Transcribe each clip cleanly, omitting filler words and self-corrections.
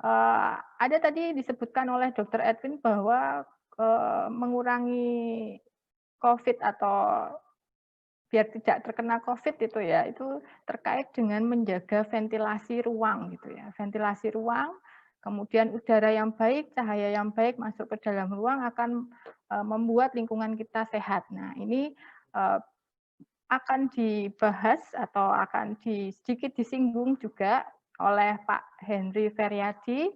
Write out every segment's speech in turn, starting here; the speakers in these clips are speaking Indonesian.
Ada tadi disebutkan oleh Dokter Edwin bahwa, mengurangi COVID atau biar tidak terkena COVID itu ya, itu terkait dengan menjaga ventilasi ruang gitu ya. Ventilasi ruang, kemudian udara yang baik, cahaya yang baik masuk ke dalam ruang akan, membuat lingkungan kita sehat. Nah ini, eee, akan dibahas atau akan sedikit disinggung juga oleh Pak Henry Feryadi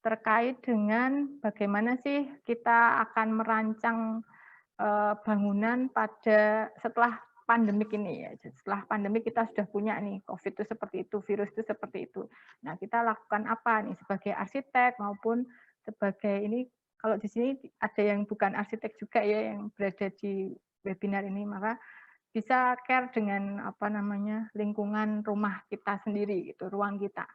terkait dengan bagaimana sih kita akan merancang bangunan pada setelah pandemik ini ya. Setelah pandemik kita sudah punya nih, COVID itu seperti itu, virus itu seperti itu. Nah, kita lakukan apa nih sebagai arsitek maupun sebagai ini, kalau di sini ada yang bukan arsitek juga ya yang berada di webinar ini, maka bisa care dengan apa namanya, lingkungan rumah kita sendiri gitu, ruang kita.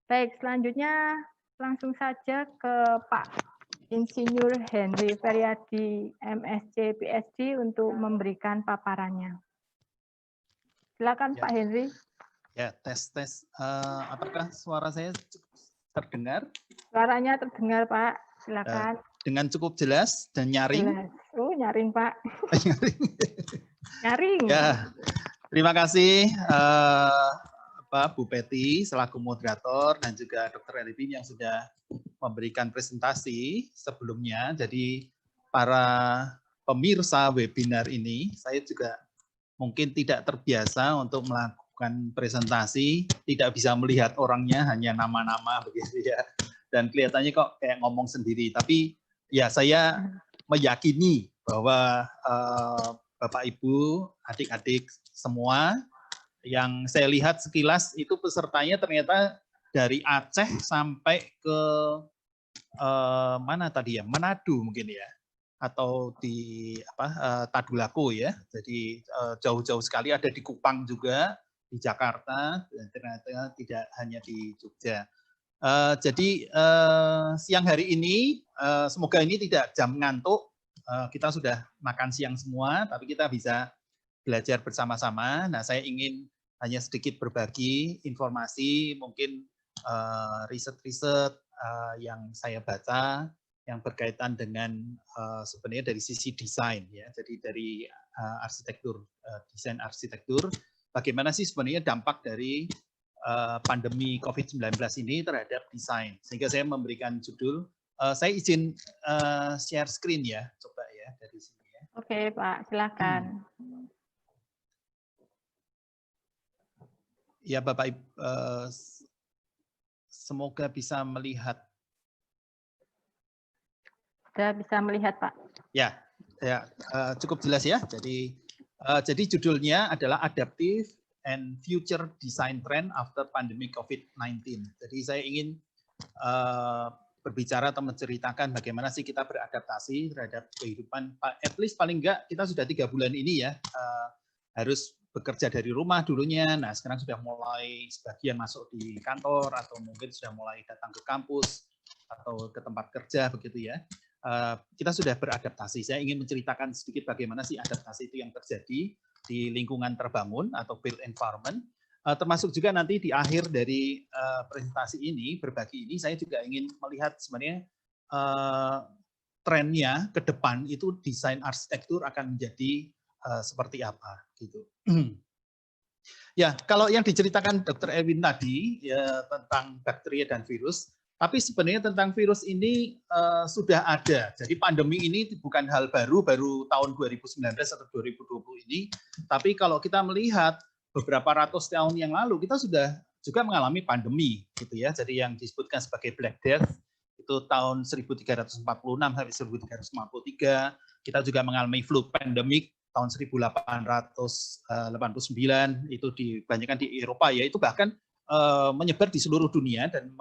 Baik, selanjutnya langsung saja ke Pak Insinyur Henry Feryadi, MSc, PhD untuk memberikan paparannya. Silakan Ya, Pak Henry. ya tes. Apakah suara saya terdengar? Suaranya terdengar Pak, silakan. Dengan cukup jelas dan nyaring. Jelas. Nyaring Pak. Nyaring. Ya, terima kasih Bu Peti selaku moderator dan juga Dr. Elvin yang sudah memberikan presentasi sebelumnya. Jadi para pemirsa webinar ini, saya juga mungkin tidak terbiasa untuk melakukan presentasi, tidak bisa melihat orangnya, hanya nama-nama begitu ya. Dan kelihatannya kok kayak ngomong sendiri. Tapi ya saya meyakini bahwa Bapak Ibu, adik-adik semua yang saya lihat sekilas itu pesertanya ternyata dari Aceh sampai ke mana tadi ya, Manado mungkin ya, atau di Tadulako ya. Jadi jauh-jauh sekali, ada di Kupang juga, di Jakarta, dan ternyata tidak hanya di Jogja. Jadi siang hari ini semoga ini tidak jam ngantuk. Kita sudah makan siang semua, tapi kita bisa belajar bersama-sama. Nah, saya ingin hanya sedikit berbagi informasi, mungkin riset-riset yang saya baca yang berkaitan dengan sebenarnya dari sisi desain ya. Jadi dari arsitektur, desain arsitektur, bagaimana sih sebenarnya dampak dari pandemi COVID-19 ini terhadap desain. Sehingga saya memberikan judul, saya izin share screen ya, coba ya dari sini ya. Oke Pak, silakan. Ya Bapak Ibu, semoga bisa melihat. Sudah bisa melihat Pak. Ya, cukup jelas ya. Jadi judulnya adalah Adaptive and Future Design Trend After Pandemic COVID-19. Jadi saya ingin berbicara atau menceritakan bagaimana sih kita beradaptasi terhadap kehidupan. At least paling enggak kita sudah 3 bulan ini ya harus bekerja dari rumah dulunya. Nah sekarang sudah mulai sebagian masuk di kantor atau mungkin sudah mulai datang ke kampus atau ke tempat kerja begitu ya. Kita sudah beradaptasi. Saya ingin menceritakan sedikit bagaimana sih adaptasi itu yang terjadi di lingkungan terbangun atau built environment. Termasuk juga nanti di akhir dari presentasi ini, berbagi ini, saya juga ingin melihat sebenarnya trennya ke depan itu desain arsitektur akan menjadi seperti apa gitu. Ya, kalau yang diceritakan Dr. Erwin tadi ya, tentang bakteri dan virus, tapi sebenarnya tentang virus ini sudah ada. Jadi pandemi ini bukan hal baru tahun 2019 atau 2020 ini, tapi kalau kita melihat beberapa ratus tahun yang lalu kita sudah juga mengalami pandemi gitu ya. Jadi yang disebutkan sebagai Black Death itu tahun 1346 sampai 1353. Kita juga mengalami flu pandemic tahun 1889, itu dibanyakan di Eropa ya, itu bahkan menyebar di seluruh dunia dan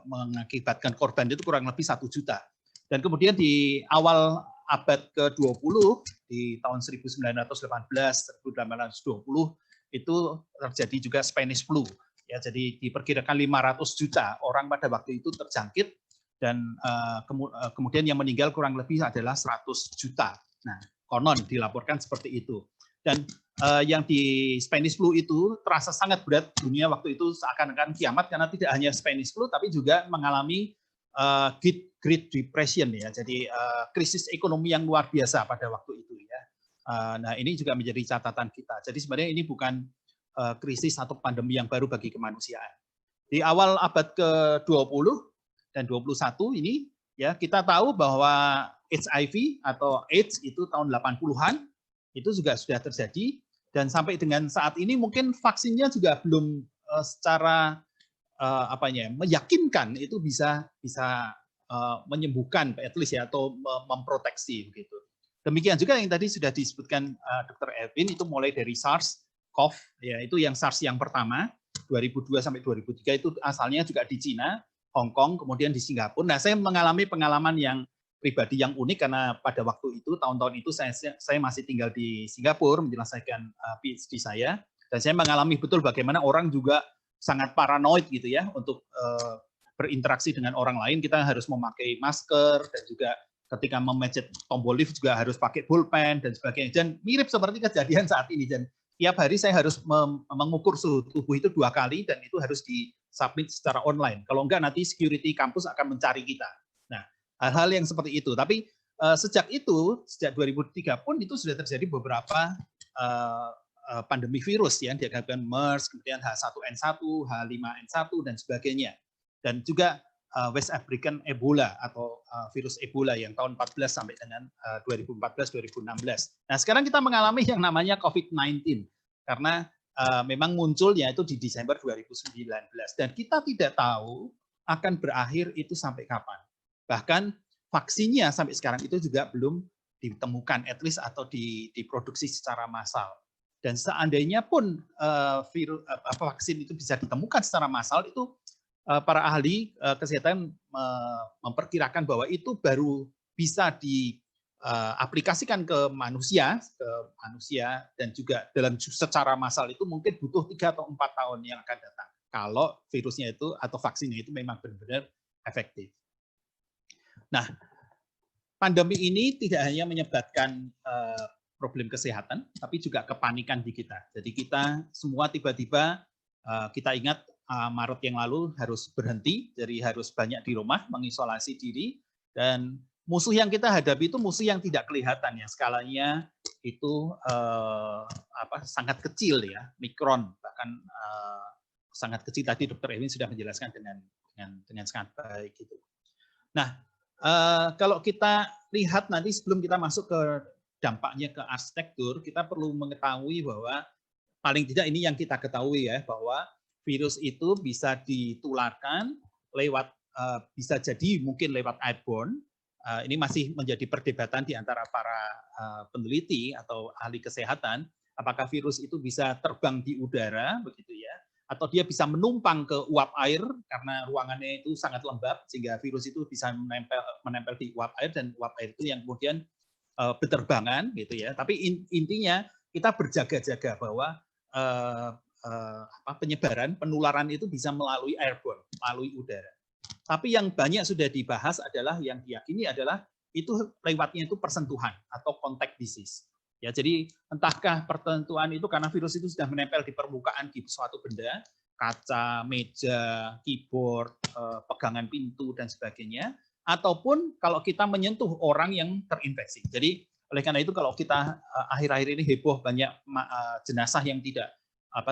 mengakibatkan korban itu kurang lebih 1 juta. Dan kemudian di awal abad ke-20 di tahun 1918, 1820 itu terjadi juga Spanish flu. Ya, jadi diperkirakan 500 juta orang pada waktu itu terjangkit dan kemudian yang meninggal kurang lebih adalah 100 juta. Nah, konon dilaporkan seperti itu. Dan yang di Spanish flu itu terasa sangat berat, dunia waktu itu seakan-akan kiamat karena tidak hanya Spanish flu tapi juga mengalami Great Depression ya, jadi krisis ekonomi yang luar biasa pada waktu itu ya. Nah ini juga menjadi catatan kita. Jadi sebenarnya ini bukan krisis atau pandemi yang baru bagi kemanusiaan. Di awal abad ke-20 dan 21 ini ya kita tahu bahwa HIV atau AIDS itu tahun 80-an itu juga sudah terjadi dan sampai dengan saat ini mungkin vaksinnya juga belum secara meyakinkan itu bisa menyembuhkan at least ya atau memproteksi begitu. Demikian juga yang tadi sudah disebutkan Dr. Erwin itu mulai dari SARS-CoV ya itu yang SARS yang pertama 2002 sampai 2003 itu asalnya juga di Cina, Hong Kong, kemudian di Singapura. Nah, saya mengalami pengalaman yang pribadi yang unik karena pada waktu itu tahun-tahun itu saya masih tinggal di Singapura menyelesaikan PhD saya dan saya mengalami betul bagaimana orang juga sangat paranoid gitu ya untuk berinteraksi dengan orang lain kita harus memakai masker dan juga ketika memencet tombol lift juga harus pakai pulpen dan sebagainya dan mirip seperti kejadian saat ini dan tiap hari saya harus mengukur suhu tubuh itu 2 kali dan itu harus disubmit secara online. Kalau enggak nanti security kampus akan mencari kita. Nah, hal-hal yang seperti itu. Tapi sejak 2003 pun itu sudah terjadi beberapa pandemi virus yang diakibatkan MERS, kemudian H1N1, H5N1 dan sebagainya. Dan juga West African Ebola atau virus Ebola yang tahun 14 sampai dengan 2014-2016. Nah, sekarang kita mengalami yang namanya COVID-19 karena memang munculnya itu di Desember 2019 dan kita tidak tahu akan berakhir itu sampai kapan. Bahkan vaksinnya sampai sekarang itu juga belum ditemukan at least atau diproduksi secara massal. Dan seandainya pun vaksin itu bisa ditemukan secara massal itu para ahli kesehatan memperkirakan bahwa itu baru bisa diaplikasikan ke manusia dan juga dalam secara massal itu mungkin butuh 3 atau 4 tahun yang akan datang kalau virusnya itu atau vaksinnya itu memang benar-benar efektif. Nah, pandemi ini tidak hanya menyebabkan problem kesehatan, tapi juga kepanikan di kita. Jadi kita semua tiba-tiba kita ingat Maret yang lalu harus berhenti, jadi harus banyak di rumah, mengisolasi diri, dan musuh yang kita hadapi itu musuh yang tidak kelihatan ya, skalanya itu sangat kecil ya, mikron, bahkan sangat kecil. Tadi Dr. Erwin sudah menjelaskan dengan sangat baik gitu. Nah, kalau kita lihat nanti sebelum kita masuk ke dampaknya ke arsitektur, kita perlu mengetahui bahwa paling tidak ini yang kita ketahui ya, bahwa virus itu bisa ditularkan lewat, bisa jadi mungkin lewat airborne. Ini masih menjadi perdebatan di antara para peneliti atau ahli kesehatan, apakah virus itu bisa terbang di udara, begitu ya, atau dia bisa menumpang ke uap air karena ruangannya itu sangat lembab sehingga virus itu bisa menempel di uap air dan uap air itu yang kemudian berterbangan gitu ya. Tapi intinya kita berjaga-jaga bahwa penyebaran penularan itu bisa melalui airborne, melalui udara. Tapi yang banyak sudah dibahas adalah yang diyakini adalah itu lewatnya itu persentuhan atau contact disease. Ya, jadi entahkah pertentuan itu karena virus itu sudah menempel di permukaan di suatu benda, kaca, meja, keyboard, pegangan pintu dan sebagainya, ataupun kalau kita menyentuh orang yang terinfeksi. Jadi oleh karena itu kalau kita akhir-akhir ini heboh banyak jenazah yang tidak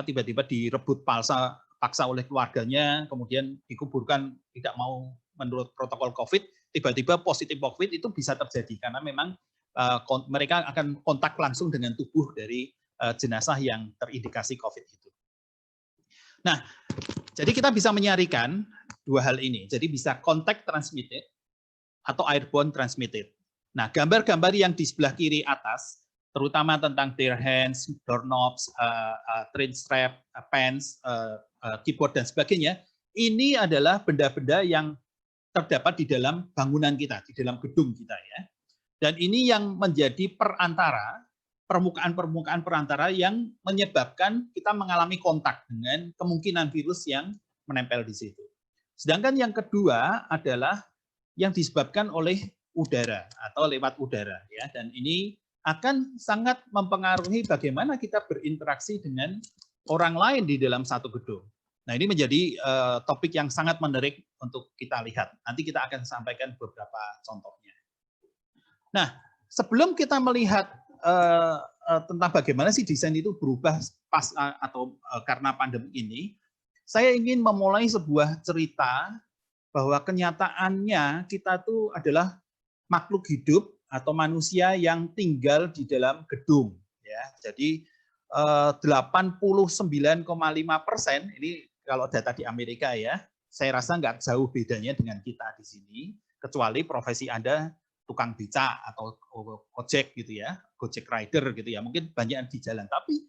tiba-tiba direbut paksa oleh keluarganya, kemudian dikuburkan tidak mau menurut protokol COVID, tiba-tiba positif COVID itu bisa terjadi karena memang mereka akan kontak langsung dengan tubuh dari jenazah yang terindikasi COVID itu. Nah, jadi kita bisa menyarikan 2 hal ini. Jadi bisa contact transmitted atau airborne transmitted. Nah, gambar-gambar yang di sebelah kiri atas, terutama tentang their hands, doorknobs, train strap, pants, keyboard dan sebagainya, ini adalah benda-benda yang terdapat di dalam bangunan kita, di dalam gedung kita ya. Dan ini yang menjadi permukaan-permukaan perantara yang menyebabkan kita mengalami kontak dengan kemungkinan virus yang menempel di situ. Sedangkan yang kedua adalah yang disebabkan oleh udara atau lewat udara ya. Dan ini akan sangat mempengaruhi bagaimana kita berinteraksi dengan orang lain di dalam satu gedung. Nah, ini menjadi topik yang sangat menarik untuk kita lihat. Nanti kita akan sampaikan beberapa contohnya. Nah, sebelum kita melihat tentang bagaimana sih desain itu berubah pas atau karena pandemi ini, saya ingin memulai sebuah cerita bahwa kenyataannya kita tuh adalah makhluk hidup atau manusia yang tinggal di dalam gedung. Ya, jadi 89,5% ini kalau data di Amerika ya, saya rasa nggak jauh bedanya dengan kita di sini, kecuali profesi Anda tukang beca atau ojek gitu ya, Gojek rider gitu ya, mungkin banyak di jalan. Tapi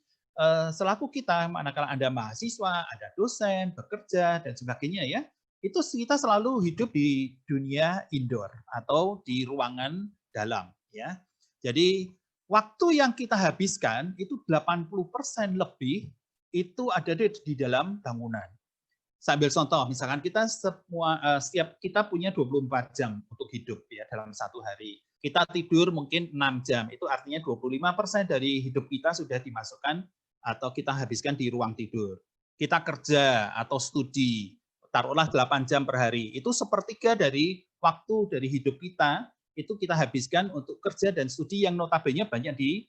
selaku kita, manakala Anda mahasiswa, ada dosen, bekerja dan sebagainya ya, itu kita selalu hidup di dunia indoor atau di ruangan dalam ya. Jadi waktu yang kita habiskan itu 80% lebih itu ada di dalam bangunan. Saya ambil contoh, misalkan kita setiap kita punya 24 jam untuk hidup ya dalam satu hari. Kita tidur mungkin 6 jam, itu artinya 25% dari hidup kita sudah dimasukkan atau kita habiskan di ruang tidur. Kita kerja atau studi, taruhlah 8 jam per hari, itu sepertiga dari waktu dari hidup kita, itu kita habiskan untuk kerja dan studi yang notabene banyak di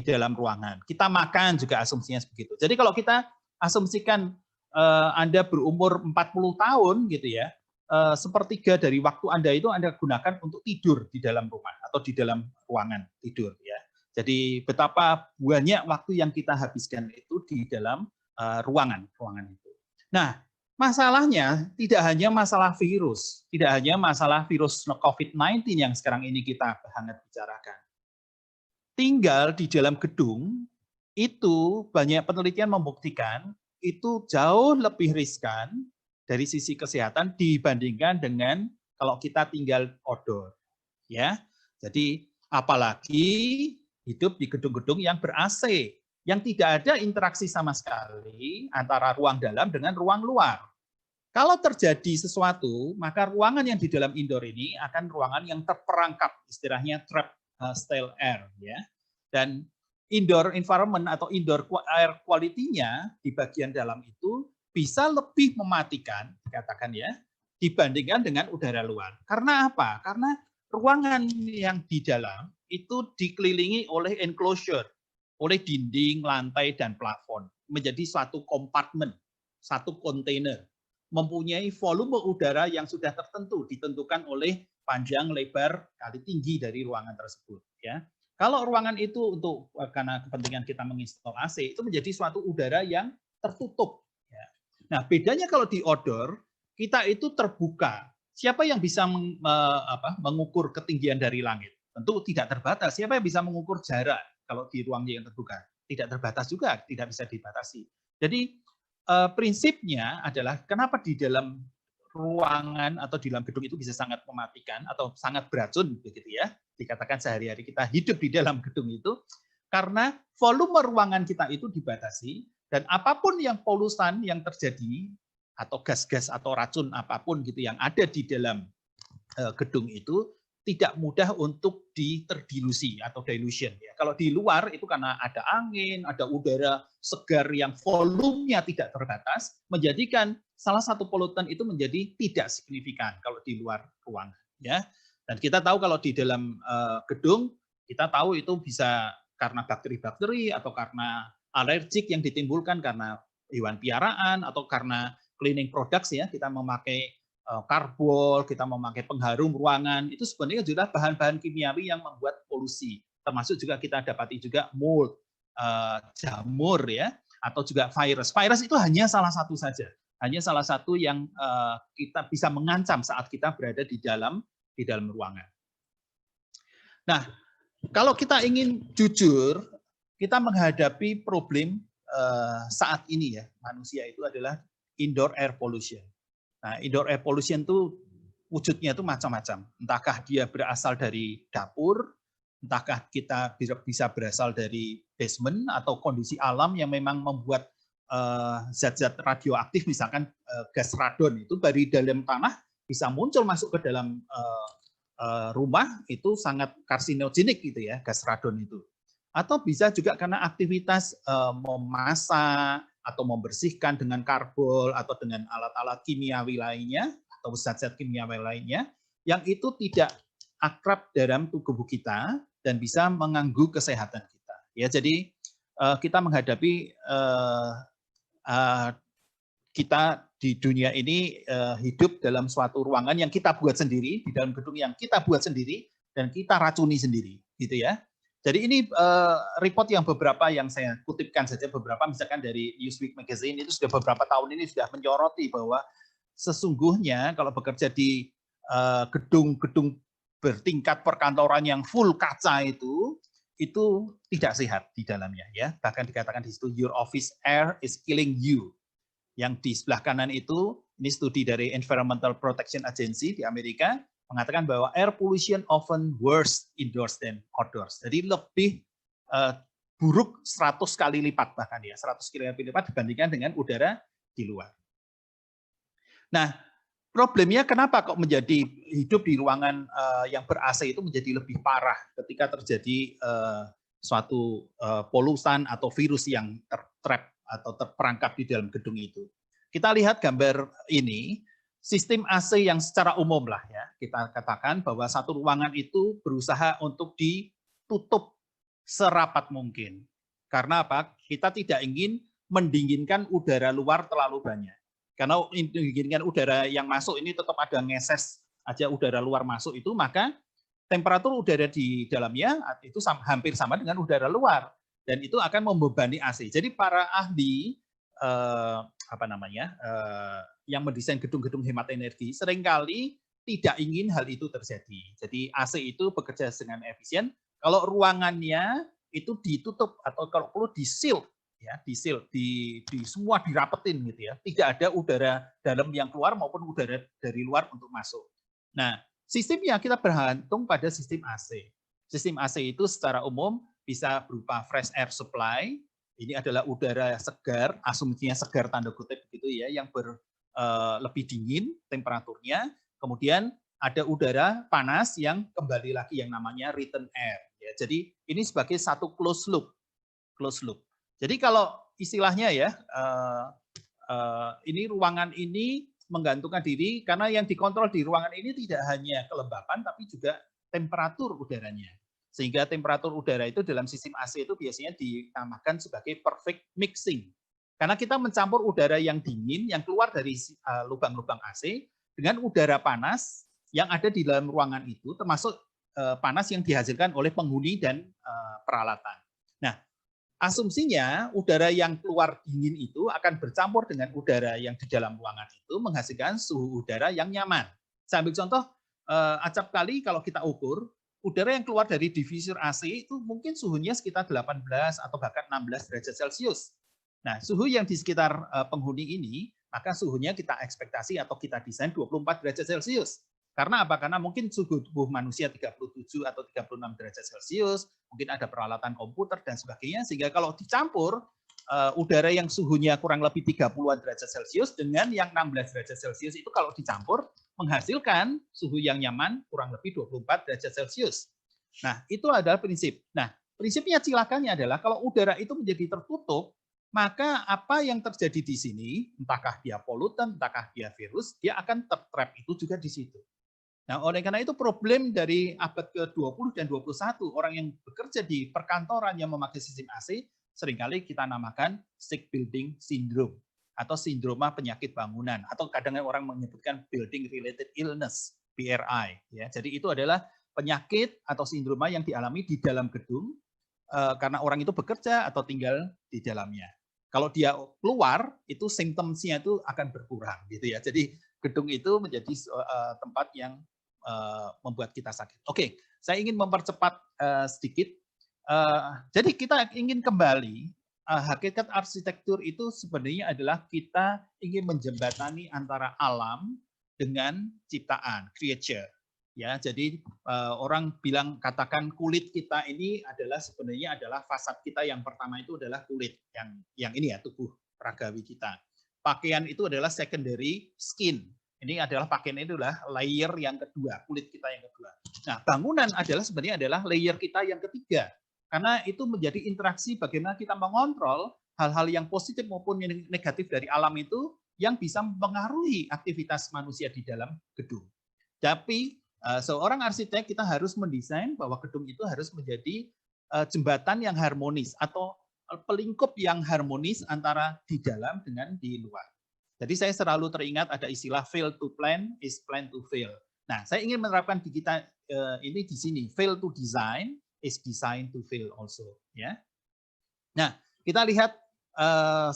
dalam ruangan. Kita makan juga asumsinya begitu. Jadi kalau kita asumsikan Anda berumur 40 tahun gitu ya, sepertiga dari waktu Anda itu Anda gunakan untuk tidur di dalam rumah atau di dalam ruangan tidur ya. Jadi betapa banyak waktu yang kita habiskan itu di dalam ruangan itu. Nah, masalahnya tidak hanya masalah virus, tidak hanya masalah virus COVID-19 yang sekarang ini kita hangat bicarakan. Tinggal di dalam gedung, itu banyak penelitian membuktikan itu jauh lebih riskan dari sisi kesehatan dibandingkan dengan kalau kita tinggal outdoor. Ya, jadi apalagi hidup di gedung-gedung yang ber-AC, yang tidak ada interaksi sama sekali antara ruang dalam dengan ruang luar. Kalau terjadi sesuatu, maka ruangan yang di dalam indoor ini akan ruangan yang terperangkap, istilahnya trap style air, ya. Dan indoor environment atau indoor air quality-nya di bagian dalam itu bisa lebih mematikan, dikatakan ya, dibandingkan dengan udara luar. Karena apa? Karena ruangan yang di dalam itu dikelilingi oleh enclosure, oleh dinding, lantai, dan plafon, menjadi suatu kompartemen, satu kontainer, mempunyai volume udara yang sudah tertentu, ditentukan oleh panjang, lebar, kali tinggi dari ruangan tersebut. Ya. Kalau ruangan itu untuk karena kepentingan kita menginstal AC, itu menjadi suatu udara yang tertutup. Ya. Nah, bedanya kalau di outdoor, kita itu terbuka. Siapa yang bisa mengukur ketinggian dari langit? Tentu tidak terbatas. Siapa yang bisa mengukur jarak kalau di ruang yang terbuka? Tidak terbatas juga, tidak bisa dibatasi. Jadi prinsipnya adalah kenapa di dalam ruangan atau di dalam gedung itu bisa sangat mematikan atau sangat beracun begitu ya, dikatakan sehari-hari kita hidup di dalam gedung itu karena volume ruangan kita itu dibatasi dan apapun yang polusan yang terjadi atau gas-gas atau racun apapun gitu yang ada di dalam gedung itu tidak mudah untuk terdilusi atau dilution ya. Kalau di luar itu karena ada angin, ada udara segar yang volumenya tidak terbatas, menjadikan salah satu polutan itu menjadi tidak signifikan kalau di luar ruangan ya. Dan kita tahu kalau di dalam gedung kita tahu itu bisa karena bakteri-bakteri atau karena alergik yang ditimbulkan karena hewan piaraan atau karena cleaning products ya, kita memakai karbol, kita memakai pengharum ruangan, itu sebenarnya juga bahan-bahan kimiawi yang membuat polusi. Termasuk juga kita dapati juga mold, jamur ya, atau juga virus. Virus itu hanya salah satu saja, hanya salah satu yang kita bisa mengancam saat kita berada di dalam ruangan. Nah, kalau kita ingin jujur, kita menghadapi problem saat ini ya, manusia itu adalah indoor air pollution. Nah, indoor air pollution itu wujudnya itu macam-macam. Entahkah dia berasal dari dapur, entahkah kita bisa berasal dari basement atau kondisi alam yang memang membuat zat-zat radioaktif, misalkan gas radon itu dari dalam tanah bisa muncul masuk ke dalam rumah itu sangat karsinogenik gitu ya, gas radon itu. Atau bisa juga karena aktivitas memasak atau membersihkan dengan karbol atau dengan alat-alat kimiawi lainnya atau zat-zat kimiawi lainnya yang itu tidak akrab dalam tubuh kita dan bisa mengganggu kesehatan kita. Ya, jadi kita menghadapi kita di dunia ini hidup dalam suatu ruangan yang kita buat sendiri, di dalam gedung yang kita buat sendiri dan kita racuni sendiri, gitu ya. Jadi ini report yang beberapa yang saya kutipkan saja beberapa, misalkan dari Newsweek Magazine itu sudah beberapa tahun ini sudah menyoroti bahwa sesungguhnya kalau bekerja di gedung-gedung bertingkat perkantoran yang full kaca itu tidak sehat di dalamnya ya. Bahkan dikatakan di situ your office air is killing you. Yang di sebelah kanan itu ini studi dari Environmental Protection Agency di Amerika mengatakan bahwa air pollution often worse indoors than outdoors. Jadi lebih buruk 100 kali lipat bahkan ya, 100 kali lipat dibandingkan dengan udara di luar. Nah, problemnya kenapa kok menjadi hidup di ruangan yang ber-AC itu menjadi lebih parah ketika terjadi suatu polusan atau virus yang tertrap atau terperangkap di dalam gedung itu. Kita lihat gambar ini, sistem AC yang secara umum lah ya, kita katakan bahwa satu ruangan itu berusaha untuk ditutup serapat mungkin. Karena apa? Kita tidak ingin mendinginkan udara luar terlalu banyak. Karena mendinginkan udara yang masuk ini tetap ada ngeses aja udara luar masuk itu, maka temperatur udara di dalamnya itu hampir sama dengan udara luar. Dan itu akan membebani AC. Jadi para ahli yang mendesain gedung-gedung hemat energi seringkali tidak ingin hal itu terjadi. Jadi AC itu bekerja dengan efisien. Kalau ruangannya itu ditutup atau kalau perlu di-seal, ya, di semua dirapetin gitu ya. Tidak ada udara dalam yang keluar maupun udara dari luar untuk masuk. Nah, sistemnya kita bergantung pada sistem AC. Sistem AC itu secara umum bisa berupa fresh air supply. Ini adalah udara segar, asumsinya segar tanda kutip begitu ya, yang lebih dingin temperaturnya. Kemudian ada udara panas yang kembali lagi yang namanya return air. Ya, jadi ini sebagai satu closed loop. Jadi kalau istilahnya ya, ini ruangan ini menggantungkan diri karena yang dikontrol di ruangan ini tidak hanya kelembapan tapi juga temperatur udaranya. Sehingga temperatur udara itu dalam sistem AC itu biasanya dinamakan sebagai perfect mixing. Karena kita mencampur udara yang dingin yang keluar dari lubang-lubang AC dengan udara panas yang ada di dalam ruangan itu, termasuk panas yang dihasilkan oleh penghuni dan peralatan. Nah, asumsinya udara yang keluar dingin itu akan bercampur dengan udara yang di dalam ruangan itu menghasilkan suhu udara yang nyaman. Saya ambil contoh, acap kali kalau kita ukur, udara yang keluar dari diffuser AC itu mungkin suhunya sekitar 18 atau bahkan 16 derajat Celcius. Nah, suhu yang di sekitar penghuni ini, maka suhunya kita ekspektasi atau kita desain 24 derajat Celcius. Karena apa? Karena mungkin suhu tubuh manusia 37 atau 36 derajat Celcius, mungkin ada peralatan komputer dan sebagainya, sehingga kalau dicampur udara yang suhunya kurang lebih 30-an derajat Celcius dengan yang 16 derajat Celcius itu kalau dicampur menghasilkan suhu yang nyaman kurang lebih 24 derajat Celcius. Nah, itu adalah prinsip. Nah, prinsipnya cilakannya adalah kalau udara itu menjadi tertutup, maka apa yang terjadi di sini, entahkah dia polutan, entahkah dia virus, dia akan tertrap itu juga di situ. Nah, oleh karena itu problem dari abad ke-20 dan 21, orang yang bekerja di perkantoran yang memakai sistem AC, seringkali kita namakan sick building syndrome atau sindroma penyakit bangunan atau kadang orang menyebutkan building related illness BRI ya. Jadi itu adalah penyakit atau sindroma yang dialami di dalam gedung karena orang itu bekerja atau tinggal di dalamnya. Kalau dia keluar itu simptomnya itu akan berkurang gitu ya. Jadi gedung itu menjadi tempat yang membuat kita sakit. Oke, saya ingin mempercepat sedikit. Jadi kita ingin kembali. Hakikat arsitektur itu sebenarnya adalah kita ingin menjembatani antara alam dengan ciptaan, creature. Ya, jadi orang bilang katakan kulit kita ini adalah sebenarnya adalah fasad kita yang pertama itu adalah kulit yang ini ya tubuh ragawi kita. Pakaian itu adalah secondary skin. Ini adalah pakaian itu adalah layer yang kedua, kulit kita yang kedua. Nah, bangunan sebenarnya adalah layer kita yang ketiga. Karena itu menjadi interaksi bagaimana kita mengontrol hal-hal yang positif maupun negatif dari alam itu yang bisa mempengaruhi aktivitas manusia di dalam gedung. Tapi seorang arsitek kita harus mendesain bahwa gedung itu harus menjadi jembatan yang harmonis atau pelingkup yang harmonis antara di dalam dengan di luar. Jadi saya selalu teringat ada istilah fail to plan is plan to fail. Nah, saya ingin menerapkan di kita ini di sini, fail to design is design to fail also, ya. Nah, kita lihat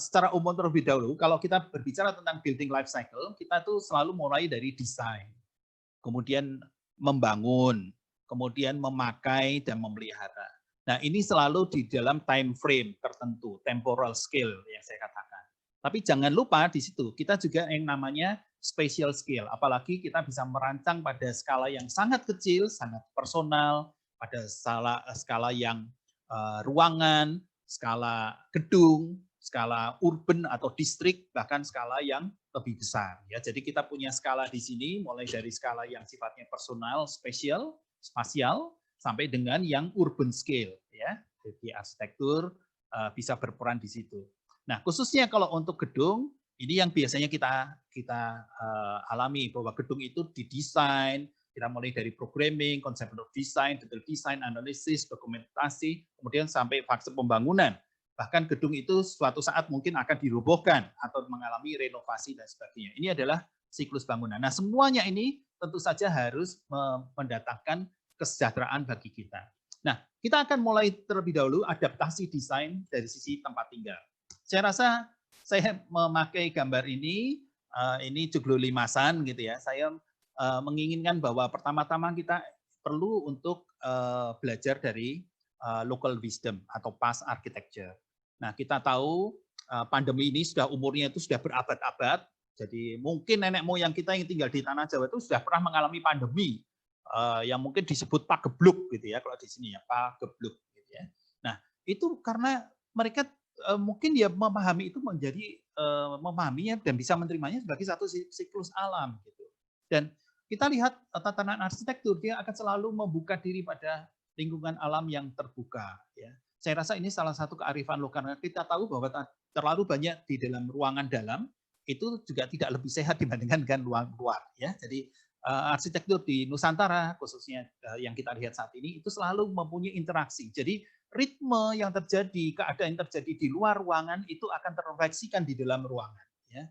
secara umum terlebih dahulu, kalau kita berbicara tentang building life cycle, kita tuh selalu mulai dari desain, kemudian membangun, kemudian memakai dan memelihara. Nah, ini selalu di dalam time frame tertentu, temporal scale yang saya katakan. Tapi jangan lupa di situ kita juga yang namanya spatial scale. Apalagi kita bisa merancang pada skala yang sangat kecil, sangat personal, pada skala yang ruangan, skala gedung, skala urban atau distrik, bahkan skala yang lebih besar. Ya, jadi kita punya skala di sini, mulai dari skala yang sifatnya personal, spasial, sampai dengan yang urban scale. Ya, jadi arsitektur bisa berperan di situ. Nah, khususnya kalau untuk gedung, ini yang biasanya kita alami bahwa gedung itu didesain, kita mulai dari programming, conceptual design, detail design, analisis, dokumentasi, kemudian sampai fase pembangunan. Bahkan gedung itu suatu saat mungkin akan dirobohkan atau mengalami renovasi dan sebagainya. Ini adalah siklus bangunan. Nah, semuanya ini tentu saja harus mendatangkan kesejahteraan bagi kita. Nah, kita akan mulai terlebih dahulu adaptasi desain dari sisi tempat tinggal. Saya rasa saya memakai gambar ini Joglo Limasan gitu ya. Saya menginginkan bahwa pertama-tama kita perlu untuk belajar dari local wisdom atau past architecture. Nah, kita tahu pandemi ini sudah umurnya itu sudah berabad-abad. Jadi mungkin nenek moyang kita yang tinggal di tanah Jawa itu sudah pernah mengalami pandemi yang mungkin disebut pagebluk gitu ya kalau di sini ya, pagebluk gitu ya. Nah, itu karena mereka mungkin dia memahami itu menjadi memahaminya dan bisa menerimanya sebagai satu siklus alam gitu. Dan kita lihat tatanan arsitektur dia akan selalu membuka diri pada lingkungan alam yang terbuka ya. Saya rasa ini salah satu kearifan lokal karena kita tahu bahwa terlalu banyak di dalam ruangan dalam itu juga tidak lebih sehat dibandingkan dengan ruang luar ya. Jadi arsitektur di Nusantara khususnya yang kita lihat saat ini itu selalu mempunyai interaksi. Jadi ritme yang terjadi, keadaan yang terjadi di luar ruangan itu akan terrefleksikan di dalam ruangan. Ya.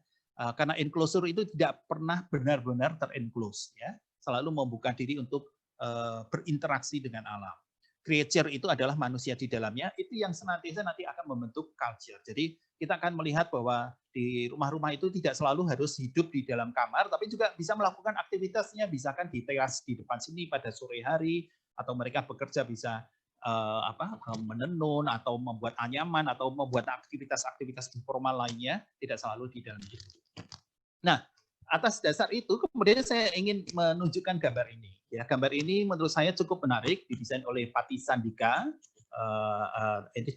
Karena enclosure itu tidak pernah benar-benar terenclose. Ya. Selalu membuka diri untuk berinteraksi dengan alam. Creature itu adalah manusia di dalamnya, itu yang senantiasa nanti akan membentuk culture. Jadi kita akan melihat bahwa di rumah-rumah itu tidak selalu harus hidup di dalam kamar, tapi juga bisa melakukan aktivitasnya, misalkan di teras di depan sini pada sore hari, atau mereka bekerja bisa menenun atau membuat anyaman atau membuat aktivitas-aktivitas informal lainnya tidak selalu di dalam itu. Nah, atas dasar itu kemudian saya ingin menunjukkan gambar ini. Ya, gambar ini menurut saya cukup menarik, didesain oleh Pati Sandika,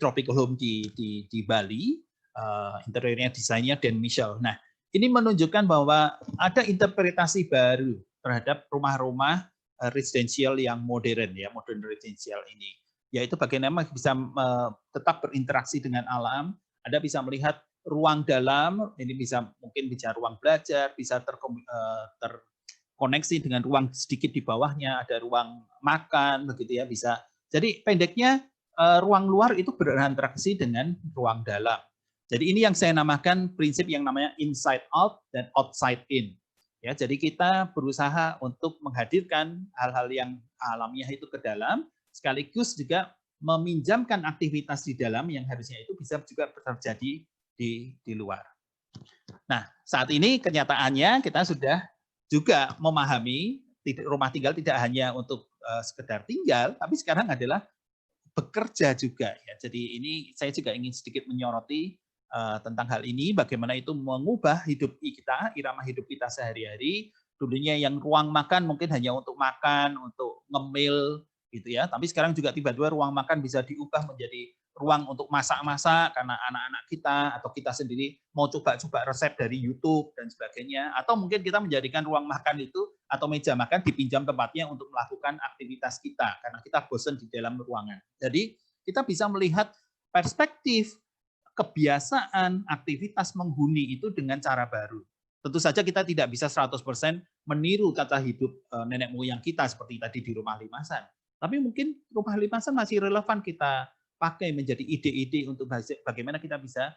Tropical Home di Bali, interiornya desainnya Dan Michel. Nah, ini menunjukkan bahwa ada interpretasi baru terhadap rumah-rumah residensial yang modern ya, modern residensial ini. Yaitu bagaimana bisa tetap berinteraksi dengan alam, Anda bisa melihat ruang dalam, ini bisa mungkin bicara ruang belajar, bisa terkoneksi dengan ruang sedikit di bawahnya, ada ruang makan, begitu ya, bisa. Jadi pendeknya ruang luar itu berinteraksi dengan ruang dalam. Jadi ini yang saya namakan prinsip yang namanya inside out dan outside in. Ya, jadi kita berusaha untuk menghadirkan hal-hal yang alamiah itu ke dalam, sekaligus juga meminjamkan aktivitas di dalam yang harusnya itu bisa juga terjadi di luar. Nah, saat ini kenyataannya kita sudah juga memahami rumah tinggal tidak hanya untuk sekedar tinggal, tapi sekarang adalah bekerja juga. Ya. Jadi ini saya juga ingin sedikit menyoroti tentang hal ini, bagaimana itu mengubah hidup kita, irama hidup kita sehari-hari. Dulunya yang ruang makan mungkin hanya untuk makan, untuk ngemil, gitu ya. Tapi sekarang juga tiba-tiba ruang makan bisa diubah menjadi ruang untuk masak-masak karena anak-anak kita atau kita sendiri mau coba-coba resep dari YouTube dan sebagainya, atau mungkin kita menjadikan ruang makan itu atau meja makan dipinjam tempatnya untuk melakukan aktivitas kita karena kita bosan di dalam ruangan. Jadi kita bisa melihat perspektif kebiasaan aktivitas menghuni itu dengan cara baru. Tentu saja kita tidak bisa 100% meniru tata hidup nenek moyang kita seperti tadi di rumah limasan. Tapi mungkin rumah limasan masih relevan kita pakai menjadi ide-ide untuk bagaimana kita bisa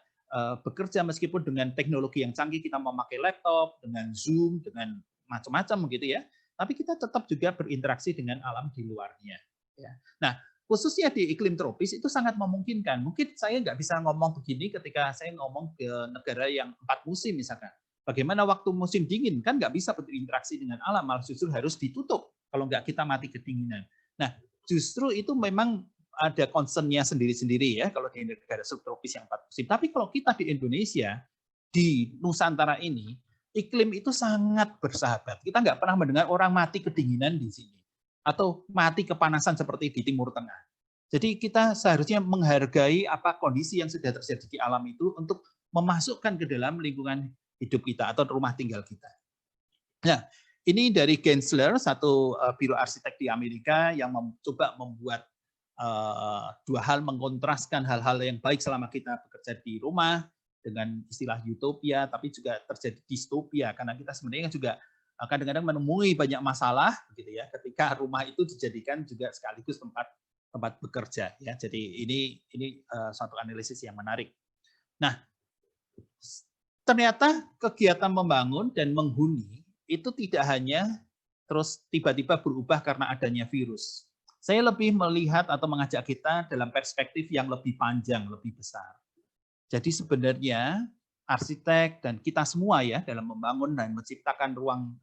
bekerja meskipun dengan teknologi yang canggih, kita memakai laptop, dengan Zoom, dengan macam-macam gitu ya. Tapi kita tetap juga berinteraksi dengan alam di luarnya. Ya. Nah, khususnya di iklim tropis itu sangat memungkinkan. Mungkin saya nggak bisa ngomong begini ketika saya ngomong ke negara yang 4 musim misalkan. Bagaimana waktu musim dingin, kan nggak bisa berinteraksi dengan alam, malah justru harus ditutup. Kalau nggak kita mati kedinginan. Nah, justru itu memang ada concern-nya sendiri-sendiri ya kalau di negara subtropis yang 4 musim. Tapi kalau kita di Indonesia, di Nusantara ini, iklim itu sangat bersahabat. Kita nggak pernah mendengar orang mati kedinginan di sini atau mati kepanasan seperti di Timur Tengah. Jadi kita seharusnya menghargai apa kondisi yang sudah terjadi di alam itu untuk memasukkan ke dalam lingkungan hidup kita atau rumah tinggal kita. Nah, ini dari Gensler, satu biro arsitek di Amerika yang mencoba membuat dua hal, mengkontraskan hal-hal yang baik selama kita bekerja di rumah dengan istilah utopia, tapi juga terjadi distopia karena kita sebenarnya juga kadang-kadang menemui banyak masalah, gitu ya, ketika rumah itu dijadikan juga sekaligus tempat bekerja, ya. Jadi ini suatu analisis yang menarik. Nah, ternyata kegiatan membangun dan menghuni itu tidak hanya terus tiba-tiba berubah karena adanya virus. Saya lebih melihat atau mengajak kita dalam perspektif yang lebih panjang, lebih besar. Jadi sebenarnya arsitek dan kita semua ya dalam membangun dan menciptakan ruang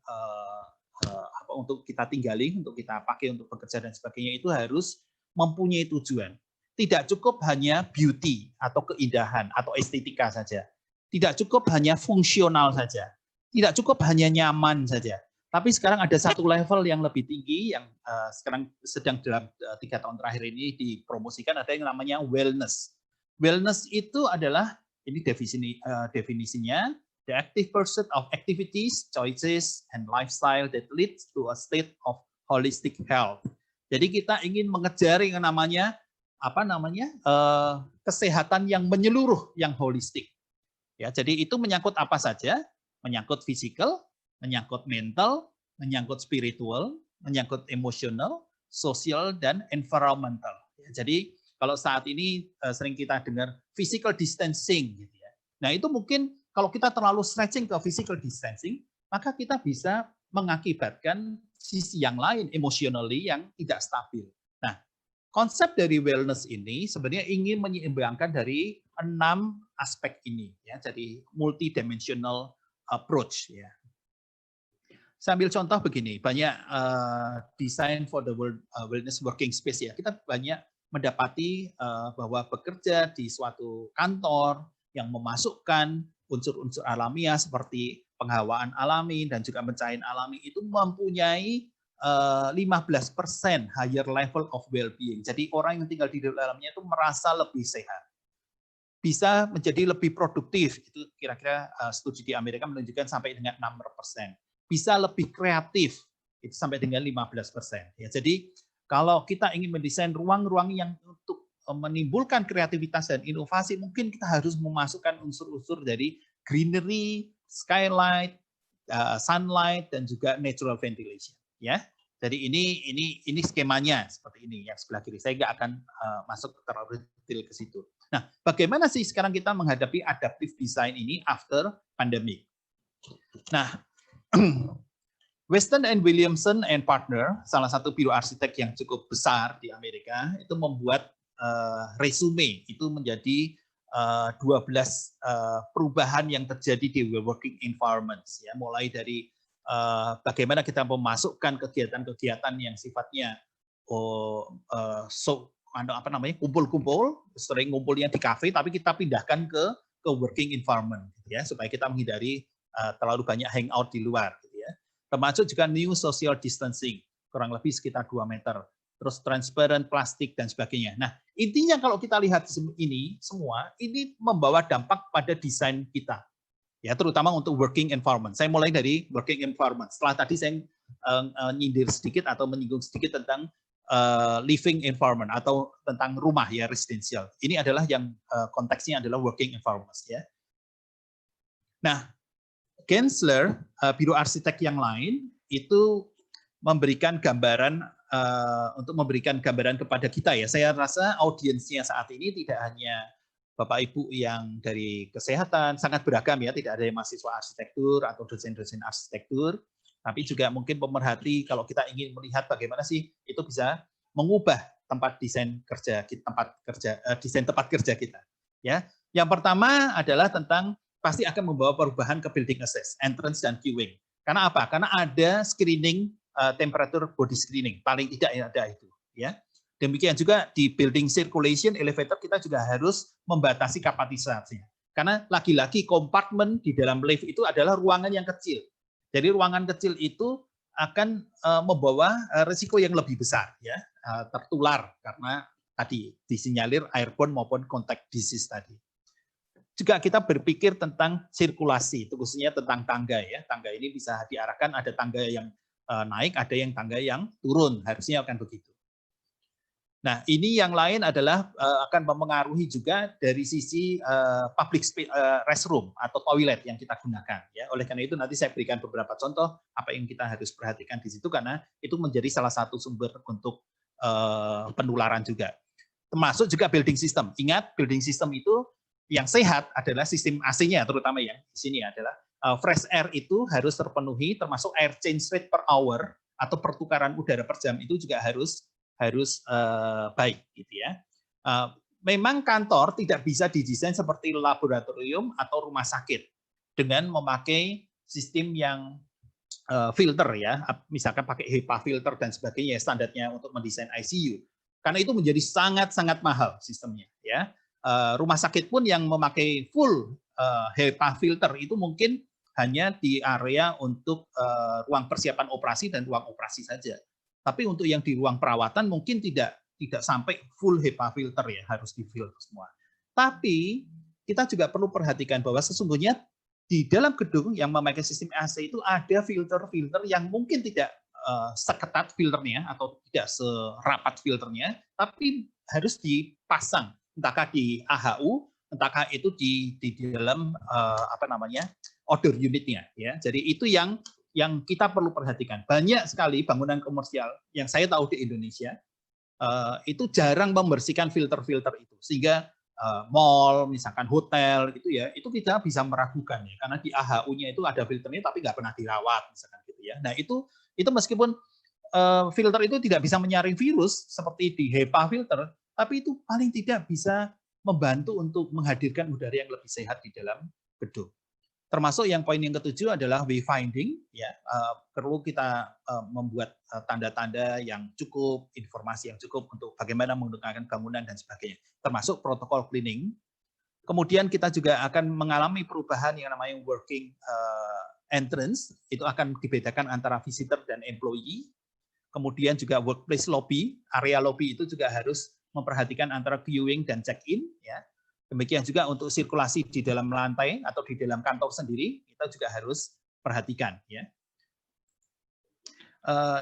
untuk kita tinggali, untuk kita pakai untuk bekerja dan sebagainya itu harus mempunyai tujuan. Tidak cukup hanya beauty atau keindahan atau estetika saja. Tidak cukup hanya fungsional saja. Tidak cukup hanya nyaman saja. Tapi sekarang ada satu level yang lebih tinggi yang sekarang sedang dalam 3 tahun terakhir ini dipromosikan, ada yang namanya wellness. Wellness itu adalah, ini definisinya, the active pursuit of activities, choices, and lifestyle that leads to a state of holistic health. Jadi kita ingin mengejar yang namanya kesehatan yang menyeluruh, yang holistik. Ya, jadi itu menyangkut apa saja? Menyangkut physical, menyangkut mental, menyangkut spiritual, menyangkut emosional, sosial, dan environmental. Jadi kalau saat ini sering kita dengar physical distancing, gitu ya. Nah itu mungkin kalau kita terlalu stretching ke physical distancing, maka kita bisa mengakibatkan sisi yang lain, emotionally yang tidak stabil. Nah, konsep dari wellness ini sebenarnya ingin menyeimbangkan dari 6 aspek ini, ya. Jadi multidimensional approach, ya. Saya ambil contoh begini, banyak design for the world wellness working space ya. Kita banyak mendapati bahwa bekerja di suatu kantor yang memasukkan unsur-unsur alamiah seperti penghawaan alami dan juga pencahayaan alami itu mempunyai 15% higher level of well-being. Jadi orang yang tinggal di dalamnya itu merasa lebih sehat. Bisa menjadi lebih produktif. Itu kira-kira studi di Amerika menunjukkan sampai dengan 6%. Bisa lebih kreatif, itu sampai dengan 15%. Ya, jadi kalau kita ingin mendesain ruang-ruang yang untuk menimbulkan kreativitas dan inovasi, mungkin kita harus memasukkan unsur-unsur dari greenery, skylight, sunlight, dan juga natural ventilation. Ya, jadi ini skemanya seperti ini yang sebelah kiri. Saya nggak akan masuk terlalu detail ke situ. Nah, bagaimana sih sekarang kita menghadapi adaptive design ini after pandemic? Nah, Weston and Williamson and Partner, salah satu biro arsitek yang cukup besar di Amerika, itu membuat resume itu menjadi 12 perubahan yang terjadi di working environments, ya, mulai dari bagaimana kita memasukkan kegiatan-kegiatan yang sifatnya kumpul-kumpul, sering ngumpulnya di kafe, tapi kita pindahkan ke working environment, ya, supaya kita menghindari terlalu banyak hangout di luar, gitu ya. Termasuk juga new social distancing, kurang lebih sekitar 2 meter. Terus transparent plastik dan sebagainya. Nah, Intinya kalau kita lihat ini semua, ini membawa dampak pada desain kita. Ya, terutama untuk working environment. Saya mulai dari working environment. Setelah tadi saya nyindir sedikit atau menyinggung sedikit tentang living environment atau tentang rumah ya, residential. Ini adalah yang konteksnya adalah working environment ya. Nah, Gensler, biro arsitek yang lain itu memberikan gambaran untuk memberikan gambaran kepada kita ya. Saya rasa audiensnya saat ini tidak hanya Bapak Ibu yang dari kesehatan, sangat beragam ya, tidak ada yang mahasiswa arsitektur atau dosen-dosen arsitektur, tapi juga mungkin pemerhati kalau kita ingin melihat bagaimana sih itu bisa mengubah tempat desain kerja desain tempat kerja kita ya. Yang pertama adalah tentang pasti akan membawa perubahan ke building access, entrance dan queuing. Karena apa? Karena ada screening temperature body screening, paling tidak ada itu ya. Demikian juga di building circulation elevator kita juga harus membatasi kapasitasnya. Karena lagi-lagi kompartemen di dalam lift itu adalah ruangan yang kecil. Jadi ruangan kecil itu akan membawa risiko yang lebih besar ya, tertular karena tadi disinyalir airborne maupun contact disease tadi. Juga kita berpikir tentang sirkulasi, itu khususnya tentang tangga ya. Tangga ini bisa diarahkan ada tangga yang naik, ada yang tangga yang turun, harusnya akan begitu. Nah, ini yang lain adalah akan mempengaruhi juga dari sisi public space, restroom atau toilet yang kita gunakan. Ya, oleh karena itu nanti saya berikan beberapa contoh apa yang kita harus perhatikan di situ karena itu menjadi salah satu sumber untuk penularan juga. Termasuk juga building system. Ingat, building system itu yang sehat adalah sistem AC-nya, terutama yang di sini adalah fresh air itu harus terpenuhi, termasuk air change rate per hour atau pertukaran udara per jam itu juga harus baik, gitu ya. Memang kantor tidak bisa didesain seperti laboratorium atau rumah sakit dengan memakai sistem yang filter ya, misalkan pakai HEPA filter dan sebagainya standarnya untuk mendesain ICU, karena itu menjadi sangat-sangat mahal sistemnya ya. Rumah sakit pun yang memakai full HEPA filter itu mungkin hanya di area untuk ruang persiapan operasi dan ruang operasi saja. Tapi untuk yang di ruang perawatan mungkin tidak sampai full HEPA filter ya, harus di-filter semua. Tapi kita juga perlu perhatikan bahwa sesungguhnya di dalam gedung yang memakai sistem AC itu ada filter-filter yang mungkin tidak seketat filternya atau tidak serapat filternya, tapi harus dipasang entahkah di AHU, entahkah itu di dalam outdoor unitnya ya. Jadi itu yang kita perlu perhatikan. Banyak sekali bangunan komersial yang saya tahu di Indonesia itu jarang membersihkan filter-filter itu, sehingga mall, misalkan hotel gitu ya, itu kita bisa meragukan ya, karena di AHU-nya itu ada filternya tapi nggak pernah dirawat, misalkan gitu ya. Nah itu meskipun filter itu tidak bisa menyaring virus seperti di HEPA filter, tapi itu paling tidak bisa membantu untuk menghadirkan udara yang lebih sehat di dalam gedung. Termasuk yang poin yang ketujuh adalah wayfinding, ya perlu kita membuat tanda-tanda yang cukup, informasi yang cukup untuk bagaimana menggunakan bangunan dan sebagainya. Termasuk protokol cleaning. Kemudian kita juga akan mengalami perubahan yang namanya working entrance, itu akan dibedakan antara visitor dan employee. Kemudian juga workplace lobby, area lobby itu juga harus memperhatikan antara queuing dan check-in, ya. Demikian juga untuk sirkulasi di dalam lantai atau di dalam kantor sendiri, kita juga harus perhatikan. Ya.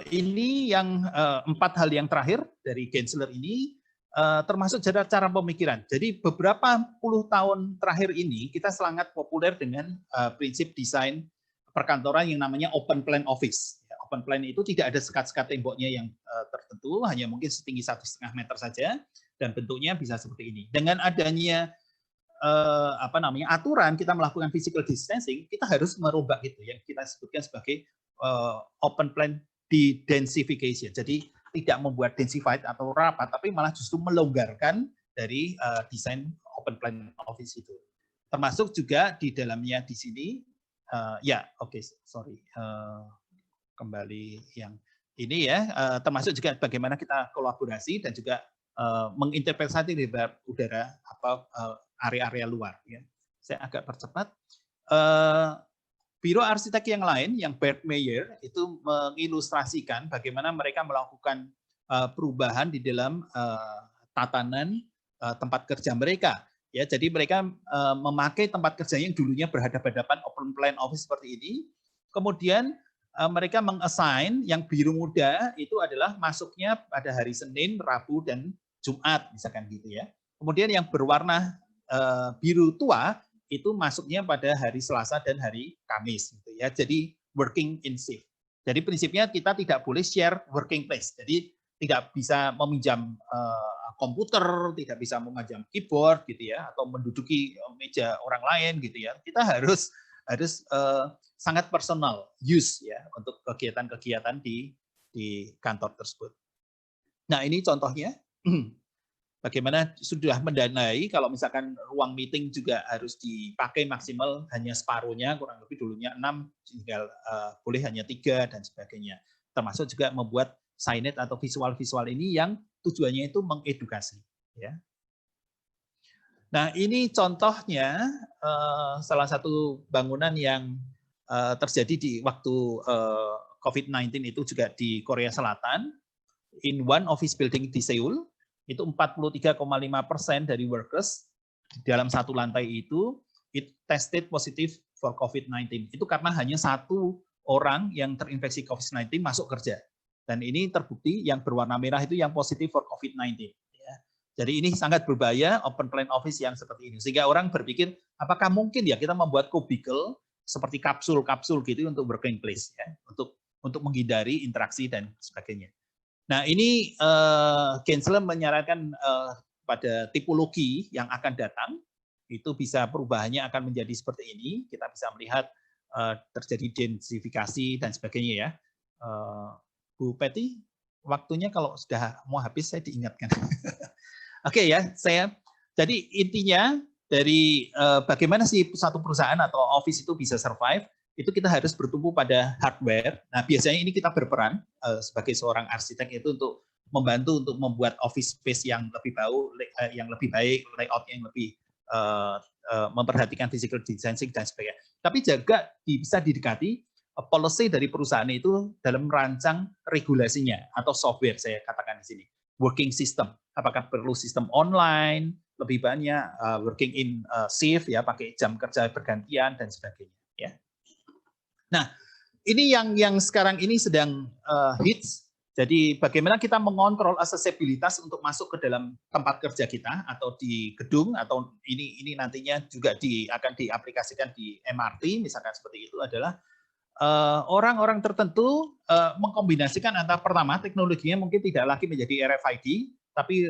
Ini yang 4 hal yang terakhir dari Gensler ini, termasuk cara pemikiran. Jadi beberapa puluh tahun terakhir ini, kita sangat populer dengan prinsip desain perkantoran yang namanya open plan office. Open plan itu tidak ada sekat-sekat temboknya yang tertentu, hanya mungkin setinggi 1,5 meter saja, dan bentuknya bisa seperti ini. Dengan adanya aturan kita melakukan physical distancing, kita harus merubah itu yang kita sebutkan sebagai open plan de-densification. Jadi tidak membuat densified atau rapat, tapi malah justru melonggarkan dari desain open plan office itu. Termasuk juga di dalamnya di sini, kembali yang ini ya, termasuk juga bagaimana kita kolaborasi dan juga menginterpretasi udara area-area luar. Ya. Saya agak percepat. Biro arsitek yang lain, yang Bert Meyer, itu mengilustrasikan bagaimana mereka melakukan perubahan di dalam tatanan tempat kerja mereka. Ya, jadi mereka memakai tempat kerja yang dulunya berhadapan-hadapan open plan office seperti ini. Kemudian mereka meng-assign yang biru muda itu adalah masuknya pada hari Senin, Rabu, dan Jumat, misalkan gitu ya. Kemudian yang berwarna biru tua itu masuknya pada hari Selasa dan hari Kamis, gitu ya. Jadi working in shift. Jadi prinsipnya kita tidak boleh share working place. Jadi tidak bisa meminjam komputer, tidak bisa meminjam keyboard, gitu ya, atau menduduki meja orang lain, gitu ya. Kita harus sangat personal use ya untuk kegiatan-kegiatan di kantor tersebut. Nah, ini contohnya bagaimana sudah mendanai kalau misalkan ruang meeting juga harus dipakai maksimal hanya separuhnya, kurang lebih dulunya 6, tinggal boleh hanya 3 dan sebagainya. Termasuk juga membuat signage atau visual-visual ini yang tujuannya itu mengedukasi ya. Nah, ini contohnya salah satu bangunan yang terjadi di waktu COVID-19 itu juga di Korea Selatan. In one office building di Seoul, itu 43,5% dari workers di dalam satu lantai itu it tested positive for COVID-19. Itu karena hanya satu orang yang terinfeksi COVID-19 masuk kerja. Dan ini terbukti yang berwarna merah itu yang positif for COVID-19. Jadi ini sangat berbahaya open plan office yang seperti ini. Sehingga orang berpikir, apakah mungkin ya kita membuat kubikel seperti kapsul-kapsul gitu untuk working place, ya, untuk menghindari interaksi dan sebagainya. Nah ini Gensler menyarankan pada tipologi yang akan datang, itu bisa perubahannya akan menjadi seperti ini. Kita bisa melihat terjadi densifikasi dan sebagainya ya. Bu Patty, waktunya kalau sudah mau habis saya diingatkan. Oke ya, jadi intinya dari bagaimana sih satu perusahaan atau office itu bisa survive, itu kita harus bertumpu pada hardware. Nah biasanya ini kita berperan sebagai seorang arsitek itu untuk membantu untuk membuat office space yang lebih baik, layoutnya yang lebih memperhatikan physical distancing dan sebagainya. Tapi juga bisa didekati policy dari perusahaan itu dalam merancang regulasinya atau software saya katakan di sini. Working system, apakah perlu sistem online lebih banyak, working in shift ya, pakai jam kerja bergantian dan sebagainya ya. Nah ini yang sekarang ini sedang hits. Jadi bagaimana kita mengontrol aksesibilitas untuk masuk ke dalam tempat kerja kita atau di gedung, atau ini nantinya juga akan diaplikasikan di MRT misalkan seperti itu, adalah orang-orang tertentu mengkombinasikan antara pertama teknologinya mungkin tidak lagi menjadi RFID tapi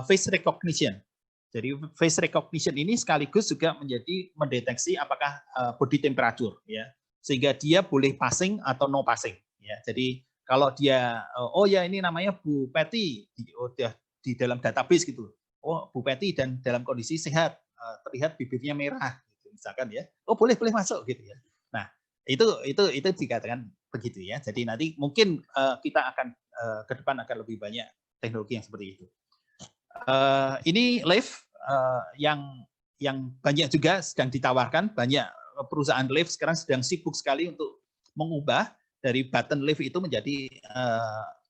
face recognition. Jadi face recognition ini sekaligus juga menjadi mendeteksi apakah body temperature ya, sehingga dia boleh passing atau no passing ya. Jadi kalau dia oh ya ini namanya Bu Patty udah di dalam database gitu. Oh Bu Patty dan dalam kondisi sehat, terlihat bibirnya merah gitu, misalkan ya. Oh boleh masuk gitu ya. Nah, itu dikatakan begitu ya. Jadi nanti mungkin kita akan ke depan akan lebih banyak teknologi yang seperti itu. Ini lift yang banyak juga sedang ditawarkan. Banyak perusahaan lift sekarang sedang sibuk sekali untuk mengubah dari button lift itu menjadi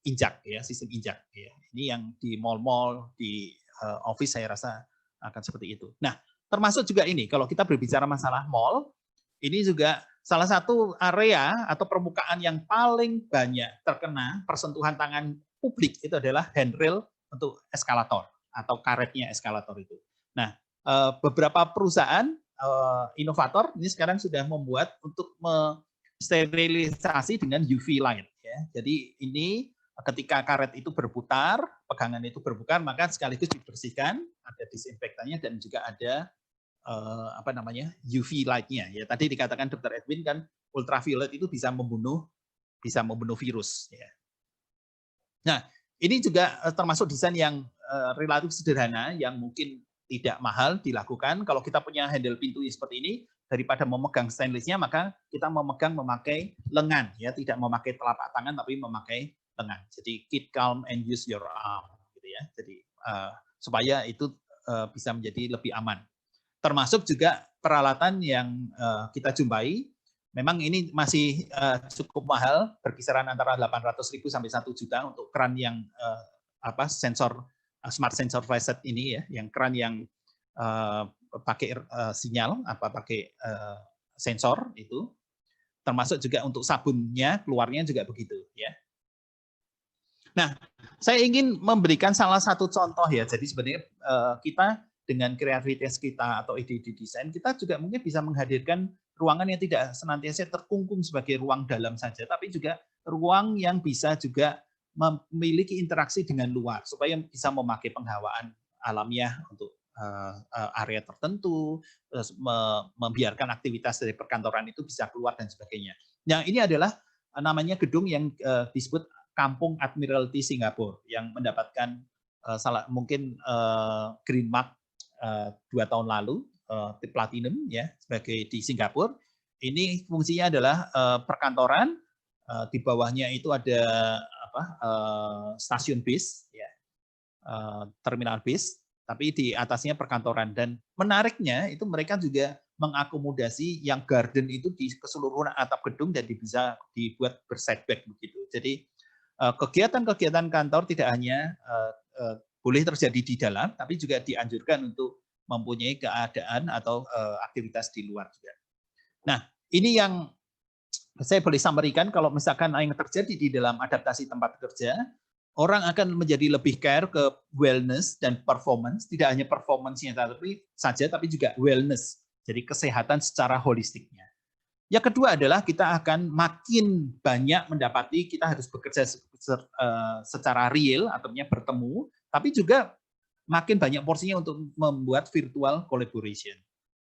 injak ya, sistem injak ya. Ini yang di mall-mall, di office saya rasa akan seperti itu. Nah, termasuk juga ini kalau kita berbicara masalah mall, ini juga salah satu area atau permukaan yang paling banyak terkena persentuhan tangan publik itu adalah handrail untuk eskalator atau karetnya eskalator itu. Nah, beberapa perusahaan inovator ini sekarang sudah membuat untuk sterilisasi dengan UV light ya. Jadi ini ketika karet itu berputar, pegangan itu berputar, maka sekaligus dibersihkan, ada disinfektannya dan juga ada UV light-nya ya. Tadi dikatakan Dr. Edwin kan ultraviolet itu bisa membunuh virus ya. Nah, ini juga termasuk desain yang relatif sederhana yang mungkin tidak mahal dilakukan. Kalau kita punya handle pintu seperti ini, daripada memegang stainless-nya maka kita memakai lengan ya, tidak memakai telapak tangan tapi memakai lengan. Jadi keep calm and use your arm gitu ya. Jadi supaya itu bisa menjadi lebih aman. Termasuk juga peralatan yang kita jumpai, memang ini masih cukup mahal, berkisaran antara 800.000 sampai 1 juta untuk keran yang sensor smart sensor facet ini ya, yang keran yang pakai sinyal, pakai sensor itu, termasuk juga untuk sabunnya keluarnya juga begitu ya. Nah, saya ingin memberikan salah satu contoh ya. Jadi sebenarnya kita dengan kreativitas kita atau ide-ide desain, kita juga mungkin bisa menghadirkan ruangan yang tidak senantiasa terkungkung sebagai ruang dalam saja, tapi juga ruang yang bisa juga memiliki interaksi dengan luar, supaya bisa memakai penghawaan alamiah untuk area tertentu, terus membiarkan aktivitas dari perkantoran itu bisa keluar dan sebagainya. Yang ini adalah namanya gedung yang disebut Kampung Admiralty Singapura yang mendapatkan mungkin Green Mark 2 tahun lalu, Platinum ya sebagai di Singapura. Ini fungsinya adalah perkantoran, di bawahnya itu ada stasiun bis ya, terminal bis, tapi di atasnya perkantoran. Dan menariknya itu mereka juga mengakomodasi yang garden itu di keseluruhan atap gedung dan bisa dibuat bersetback begitu. Jadi kegiatan-kegiatan kantor tidak hanya boleh terjadi di dalam, tapi juga dianjurkan untuk mempunyai keadaan atau aktivitas di luar juga. Nah, ini yang saya boleh sampaikan kalau misalkan yang terjadi di dalam adaptasi tempat kerja, orang akan menjadi lebih care ke wellness dan performance, tidak hanya performance-nya tapi juga wellness, jadi kesehatan secara holistiknya. Yang kedua adalah kita akan makin banyak mendapati kita harus bekerja secara real, artinya bertemu, tapi juga makin banyak porsinya untuk membuat virtual collaboration.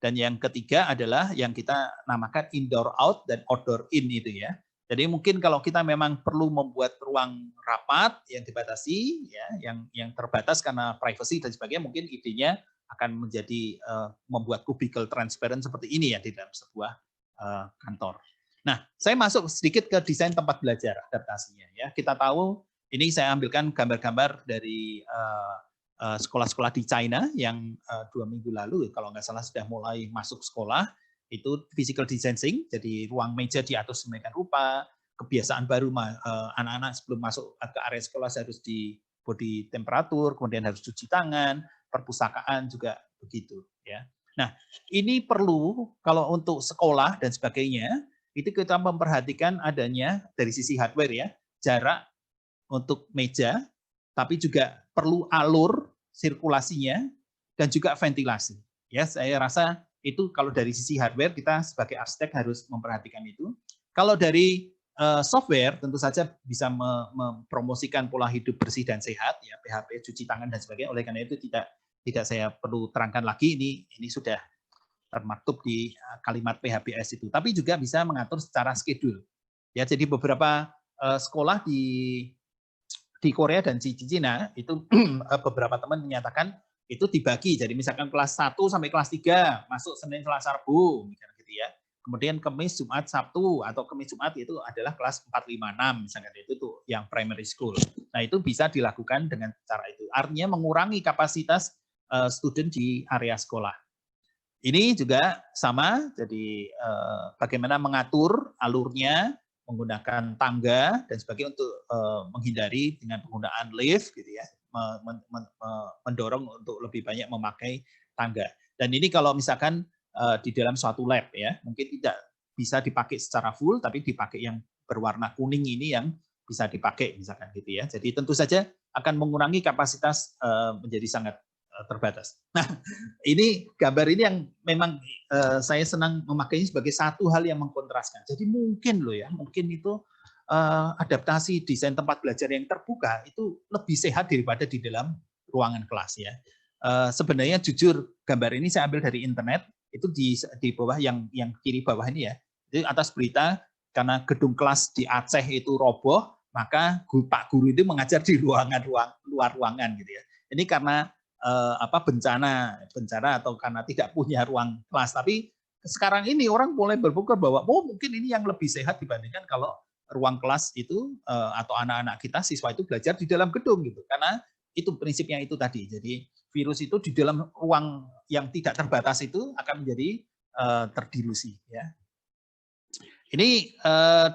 Dan yang ketiga adalah yang kita namakan indoor out dan outdoor in itu ya. Jadi mungkin kalau kita memang perlu membuat ruang rapat yang dibatasi, ya, yang terbatas karena privacy dan sebagainya, mungkin idenya akan menjadi membuat kubikel transparent seperti ini ya di dalam sebuah kantor. Nah, saya masuk sedikit ke desain tempat belajar adaptasinya ya. Kita tahu ini saya ambilkan gambar-gambar dari sekolah-sekolah di China yang 2 minggu lalu kalau nggak salah sudah mulai masuk sekolah, itu physical distancing, jadi ruang meja diatur sedemikian rupa, kebiasaan baru anak-anak sebelum masuk ke area sekolah harus di body temperatur, kemudian harus cuci tangan, perpustakaan juga begitu ya. Nah, ini perlu kalau untuk sekolah dan sebagainya, itu kita memperhatikan adanya dari sisi hardware ya, jarak untuk meja, tapi juga perlu alur sirkulasinya dan juga ventilasi. Ya, saya rasa itu kalau dari sisi hardware kita sebagai arsitek harus memperhatikan itu. Kalau dari software tentu saja bisa mempromosikan pola hidup bersih dan sehat ya, PHP, cuci tangan dan sebagainya. Oleh karena itu tidak saya perlu terangkan lagi, ini sudah termaktub di kalimat PHBS itu. Tapi juga bisa mengatur secara schedule. Ya, jadi beberapa sekolah di Korea dan di Cina itu beberapa teman menyatakan itu dibagi. Jadi misalkan kelas 1 sampai kelas 3 masuk Senin, Selasa, Rabu, misalnya gitu ya. Kemudian Kamis, Jumat, Sabtu atau Kamis, Jumat itu adalah kelas 4, 5, 6 misalnya itu tuh yang primary school. Nah, itu bisa dilakukan dengan cara itu. Artinya mengurangi kapasitas student di area sekolah. Ini juga sama, jadi bagaimana mengatur alurnya menggunakan tangga dan sebagainya untuk menghindari dengan penggunaan lift gitu ya, mendorong untuk lebih banyak memakai tangga. Dan ini kalau misalkan di dalam suatu lab ya, mungkin tidak bisa dipakai secara full, tapi dipakai yang berwarna kuning ini yang bisa dipakai misalkan gitu ya. Jadi tentu saja akan mengurangi kapasitas menjadi sangat terbatas. Nah, ini gambar ini yang memang saya senang memakainya sebagai satu hal yang mengkontraskan. Jadi mungkin loh ya, mungkin itu adaptasi desain tempat belajar yang terbuka itu lebih sehat daripada di dalam ruangan kelas ya. Sebenarnya jujur gambar ini saya ambil dari internet, itu di bawah yang kiri bawah ini ya. Jadi atas berita karena gedung kelas di Aceh itu roboh, maka Pak Guru itu mengajar di luar ruangan gitu ya. Ini karena bencana atau karena tidak punya ruang kelas. Tapi sekarang ini orang mulai berpikir bahwa mungkin ini yang lebih sehat dibandingkan kalau ruang kelas itu atau anak-anak kita siswa itu belajar di dalam gedung gitu. Karena itu prinsipnya itu tadi. Jadi virus itu di dalam ruang yang tidak terbatas itu akan menjadi terdilusi ya. Ini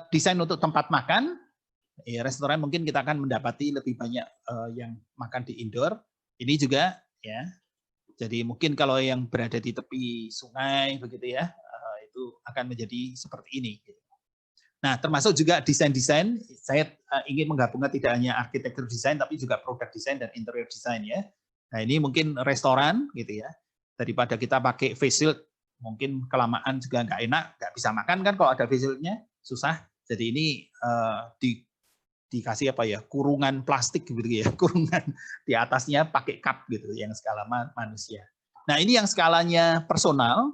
desain untuk tempat makan. Ya, restoran mungkin kita akan mendapati lebih banyak yang makan di indoor. Ini juga ya. Jadi mungkin kalau yang berada di tepi sungai begitu ya, itu akan menjadi seperti ini. Nah, termasuk juga desain-desain, saya ingin menggabungkan tidak hanya arsitektur desain, tapi juga produk desain dan interior desain ya. Nah, ini mungkin restoran gitu ya. Daripada kita pakai face shield, mungkin kelamaan juga nggak enak, nggak bisa makan kan kalau ada face shieldnya, susah. Jadi ini dikasih apa ya, kurungan plastik gitu ya, kurungan di atasnya pakai cup gitu yang skala manusia. Nah, ini yang skalanya personal,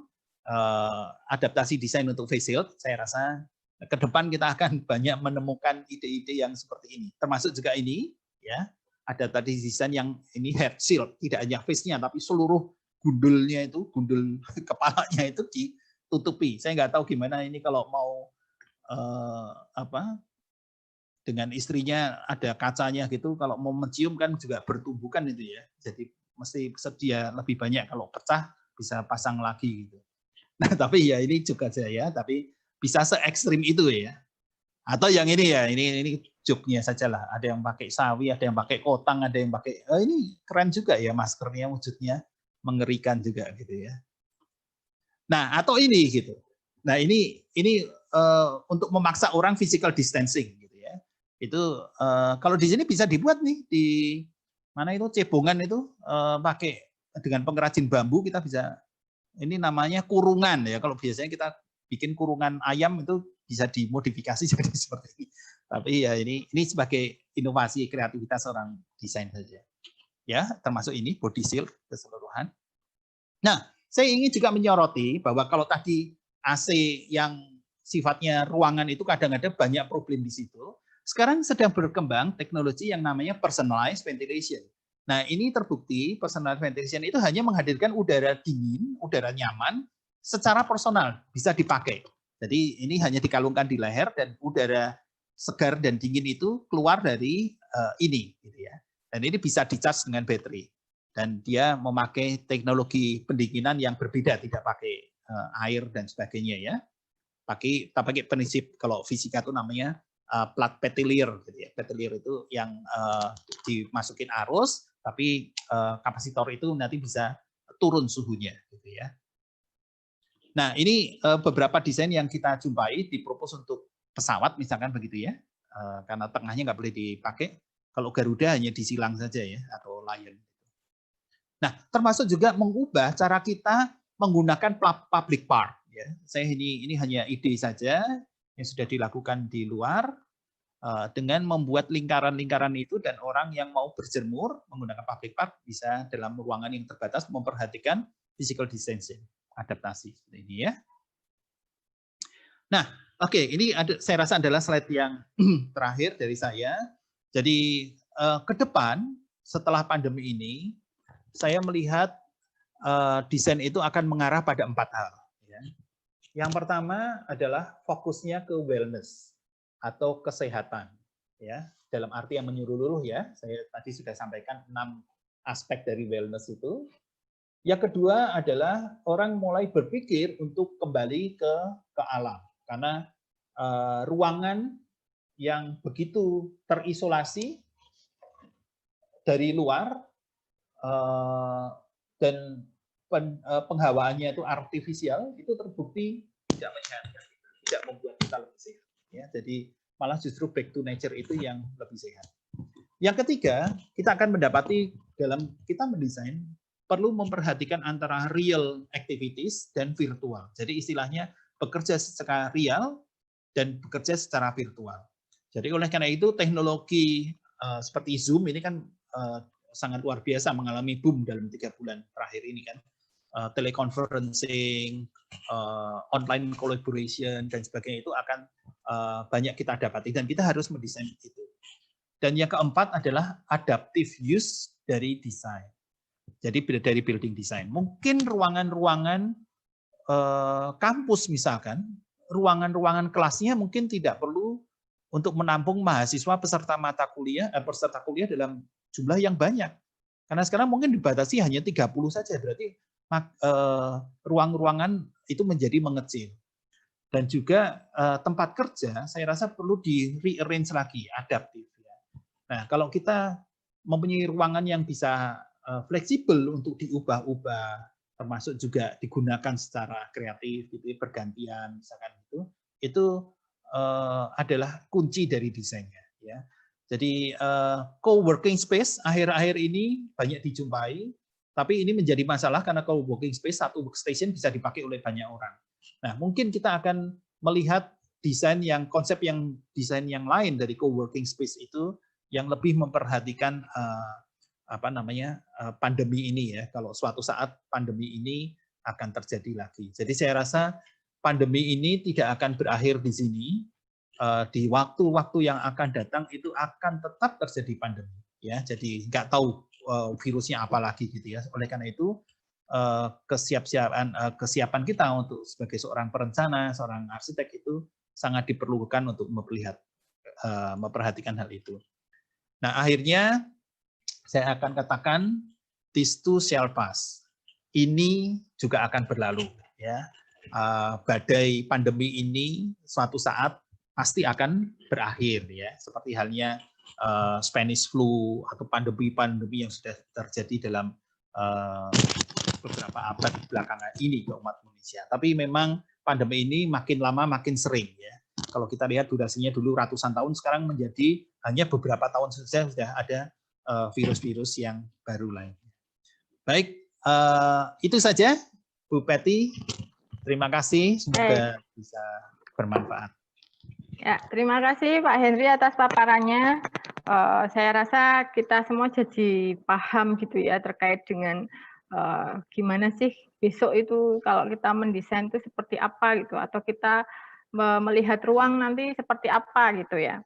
adaptasi desain untuk face shield, saya rasa ke depan kita akan banyak menemukan ide-ide yang seperti ini. Termasuk juga ini ya, adaptasi desain yang ini head shield, tidak hanya face-nya tapi seluruh gundulnya itu, gundul kepalanya itu ditutupi. Saya nggak tahu gimana ini kalau mau dengan istrinya ada kacanya gitu, kalau mau mencium kan juga bertumbukan itu ya. Jadi mesti sedia lebih banyak, kalau pecah bisa pasang lagi gitu. Nah, tapi ya ini juga saya, tapi bisa se ekstrim itu ya. Atau yang ini ya, ini joknya saja lah. Ada yang pakai sawi, ada yang pakai kotang, ada yang pakai ini keren juga ya maskernya, wujudnya mengerikan juga gitu ya. Nah, atau ini gitu. Nah, ini untuk memaksa orang physical distancing. Itu kalau di sini bisa dibuat nih di mana itu cebongan itu pakai dengan pengrajin bambu, kita bisa, ini namanya kurungan ya. Kalau biasanya kita bikin kurungan ayam itu bisa dimodifikasi jadi seperti ini. Tapi ya ini sebagai inovasi kreativitas orang desain saja. Ya, termasuk ini body shield keseluruhan. Nah, saya ingin juga menyoroti bahwa kalau tadi AC yang sifatnya ruangan itu kadang-kadang banyak problem di situ. Sekarang sedang berkembang teknologi yang namanya personalized ventilation. Nah, ini terbukti personalized ventilation itu hanya menghadirkan udara dingin, udara nyaman secara personal, bisa dipakai. Jadi ini hanya dikalungkan di leher dan udara segar dan dingin itu keluar dari ini gitu ya. Dan ini bisa di-charge dengan baterai. Dan dia memakai teknologi pendinginan yang berbeda, tidak pakai air dan sebagainya ya. Kita pakai prinsip, kalau fisika itu namanya plat petelier gitu ya. Petelier itu yang dimasukin arus, tapi kapasitor itu nanti bisa turun suhunya gitu ya. Nah, ini beberapa desain yang kita jumpai dipropos untuk pesawat misalkan begitu ya. Karena tengahnya nggak boleh dipakai. Kalau Garuda hanya disilang saja ya, atau Lion. Nah, termasuk juga mengubah cara kita menggunakan public park ya. Saya ini hanya ide saja yang sudah dilakukan di luar, dengan membuat lingkaran-lingkaran itu, dan orang yang mau berjemur menggunakan public park bisa dalam ruangan yang terbatas memperhatikan physical distancing, adaptasi seperti ini ya. Nah, oke, ini saya rasa adalah slide yang terakhir dari saya. Jadi ke depan setelah pandemi ini, saya melihat desain itu akan mengarah pada 4 hal. Ya. Yang pertama adalah fokusnya ke wellness atau kesehatan, ya, dalam arti yang menyeluruh ya. Saya tadi sudah sampaikan 6 aspek dari wellness itu. Yang kedua adalah orang mulai berpikir untuk kembali ke alam, karena ruangan yang begitu terisolasi dari luar dan penghawaannya itu artifisial, itu terbukti tidak menyehatkan, tidak membuat kita lebih sehat. Ya, jadi malah justru back to nature itu yang lebih sehat. Yang ketiga, kita akan mendapati dalam kita mendesain perlu memperhatikan antara real activities dan virtual. Jadi istilahnya bekerja secara real dan bekerja secara virtual. Jadi oleh karena itu teknologi seperti Zoom ini kan sangat luar biasa, mengalami boom dalam 3 bulan terakhir ini kan. Teleconferencing, online collaboration dan sebagainya itu akan banyak kita dapati, dan kita harus mendesain itu. Dan yang keempat adalah adaptive use dari desain. Jadi dari building design. Mungkin ruangan-ruangan kampus misalkan, ruangan-ruangan kelasnya mungkin tidak perlu untuk menampung mahasiswa peserta kuliah dalam jumlah yang banyak. Karena sekarang mungkin dibatasi hanya 30 saja, berarti ruang-ruangan itu menjadi mengecil. Dan juga tempat kerja saya rasa perlu di rearrange lagi, adaptif. Nah, kalau kita mempunyai ruangan yang bisa fleksibel untuk diubah-ubah, termasuk juga digunakan secara kreatif, gitu, bergantian, misalkan itu adalah kunci dari desainnya. Ya. Jadi co-working space akhir-akhir ini banyak dijumpai, tapi ini menjadi masalah karena co-working space satu workstation bisa dipakai oleh banyak orang. Nah, mungkin kita akan melihat konsep desain yang lain dari co-working space itu yang lebih memperhatikan pandemi ini ya. Kalau suatu saat pandemi ini akan terjadi lagi. Jadi saya rasa pandemi ini tidak akan berakhir di sini. Di waktu-waktu yang akan datang itu akan tetap terjadi pandemi ya. Jadi nggak tahu virusnya apa lagi gitu ya. Oleh karena itu kesiapan kita untuk sebagai seorang perencana, seorang arsitek itu sangat diperlukan untuk memperhatikan hal itu. Nah, akhirnya saya akan katakan this too shall pass. Ini juga akan berlalu ya. Badai pandemi ini suatu saat pasti akan berakhir ya, seperti halnya Spanish flu atau pandemi-pandemi yang sudah terjadi dalam beberapa abad belakangan ini ke umat manusia. Tapi memang pandemi ini makin lama makin sering ya. Kalau kita lihat durasinya dulu ratusan tahun, sekarang menjadi hanya beberapa tahun saja sudah ada virus-virus yang baru lainnya. Baik, itu saja Bu Peti. Terima kasih, semoga bisa bermanfaat. Ya, terima kasih Pak Henry atas paparannya. Saya rasa kita semua jadi paham gitu ya terkait dengan gimana sih besok itu kalau kita mendesain itu seperti apa gitu, atau kita melihat ruang nanti seperti apa gitu ya.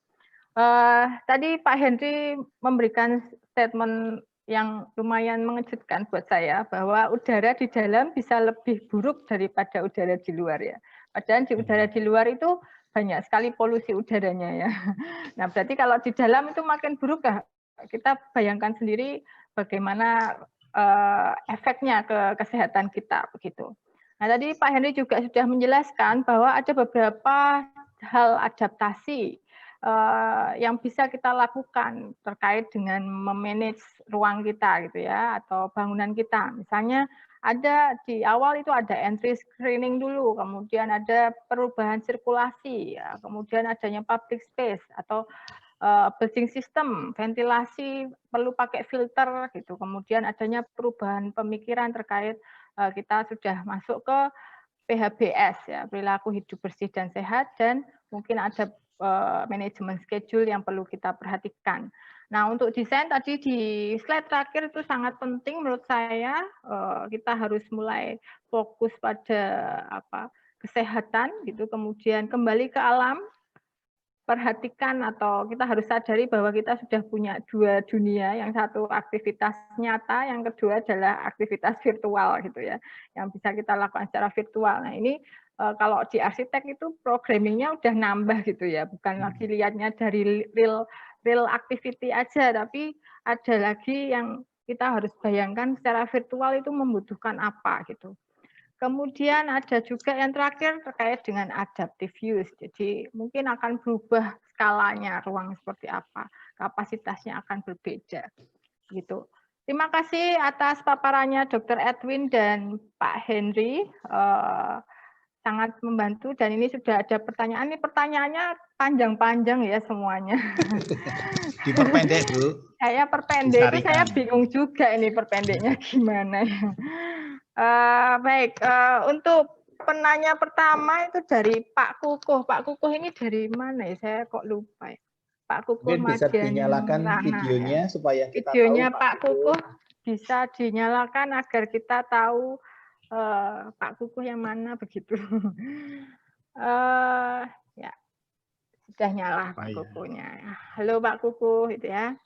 Tadi Pak Henry memberikan statement yang lumayan mengejutkan buat saya, bahwa udara di dalam bisa lebih buruk daripada udara di luar ya. Padahal di udara di luar itu banyak sekali polusi udaranya ya. Nah, berarti kalau di dalam itu makin buruk ya. Kita bayangkan sendiri bagaimana efeknya ke kesehatan kita begitu. Nah, tadi Pak Henry juga sudah menjelaskan bahwa ada beberapa hal adaptasi yang bisa kita lakukan terkait dengan memanage ruang kita gitu ya, atau bangunan kita. Misalnya ada di awal itu ada entry screening dulu, kemudian ada perubahan sirkulasi, ya, kemudian adanya public space atau building system, ventilasi perlu pakai filter gitu, kemudian adanya perubahan pemikiran terkait kita sudah masuk ke PHBS ya, perilaku hidup bersih dan sehat, dan mungkin ada manajemen schedule yang perlu kita perhatikan. Nah, untuk desain tadi di slide terakhir itu sangat penting menurut saya, kita harus mulai fokus pada kesehatan gitu, kemudian kembali ke alam, perhatikan atau kita harus sadari bahwa kita sudah punya dua dunia, yang satu aktivitas nyata, yang kedua adalah aktivitas virtual gitu ya, yang bisa kita lakukan secara virtual. Nah, ini kalau di arsitek itu programmingnya udah nambah gitu ya, bukan lagi lihatnya dari real activity aja, tapi ada lagi yang kita harus bayangkan secara virtual itu membutuhkan apa gitu. Kemudian ada juga yang terakhir terkait dengan adaptive use. Jadi mungkin akan berubah skalanya ruang seperti apa, kapasitasnya akan berbeda. Gitu. Terima kasih atas paparannya Dr. Edwin dan Pak Henry. Sangat membantu, dan ini sudah ada pertanyaan. Ini pertanyaannya panjang-panjang ya semuanya. Diperpendek, Bu. Saya perpendek, itu saya bingung juga ini perpendeknya gimana ya. Baik, untuk penanya pertama itu dari Pak Kukuh. Pak Kukuh ini dari mana ya? Saya kok lupa ya. Pak Kukuh Mungkin bisa dinyalakan Rana, videonya ya. supaya kita videonya tahu Pak Kukuh bisa dinyalakan agar kita tahu Pak Kukuh yang mana begitu. Ya, sudah nyala Pak Kukuhnya. Halo Pak Kukuh, itu ya.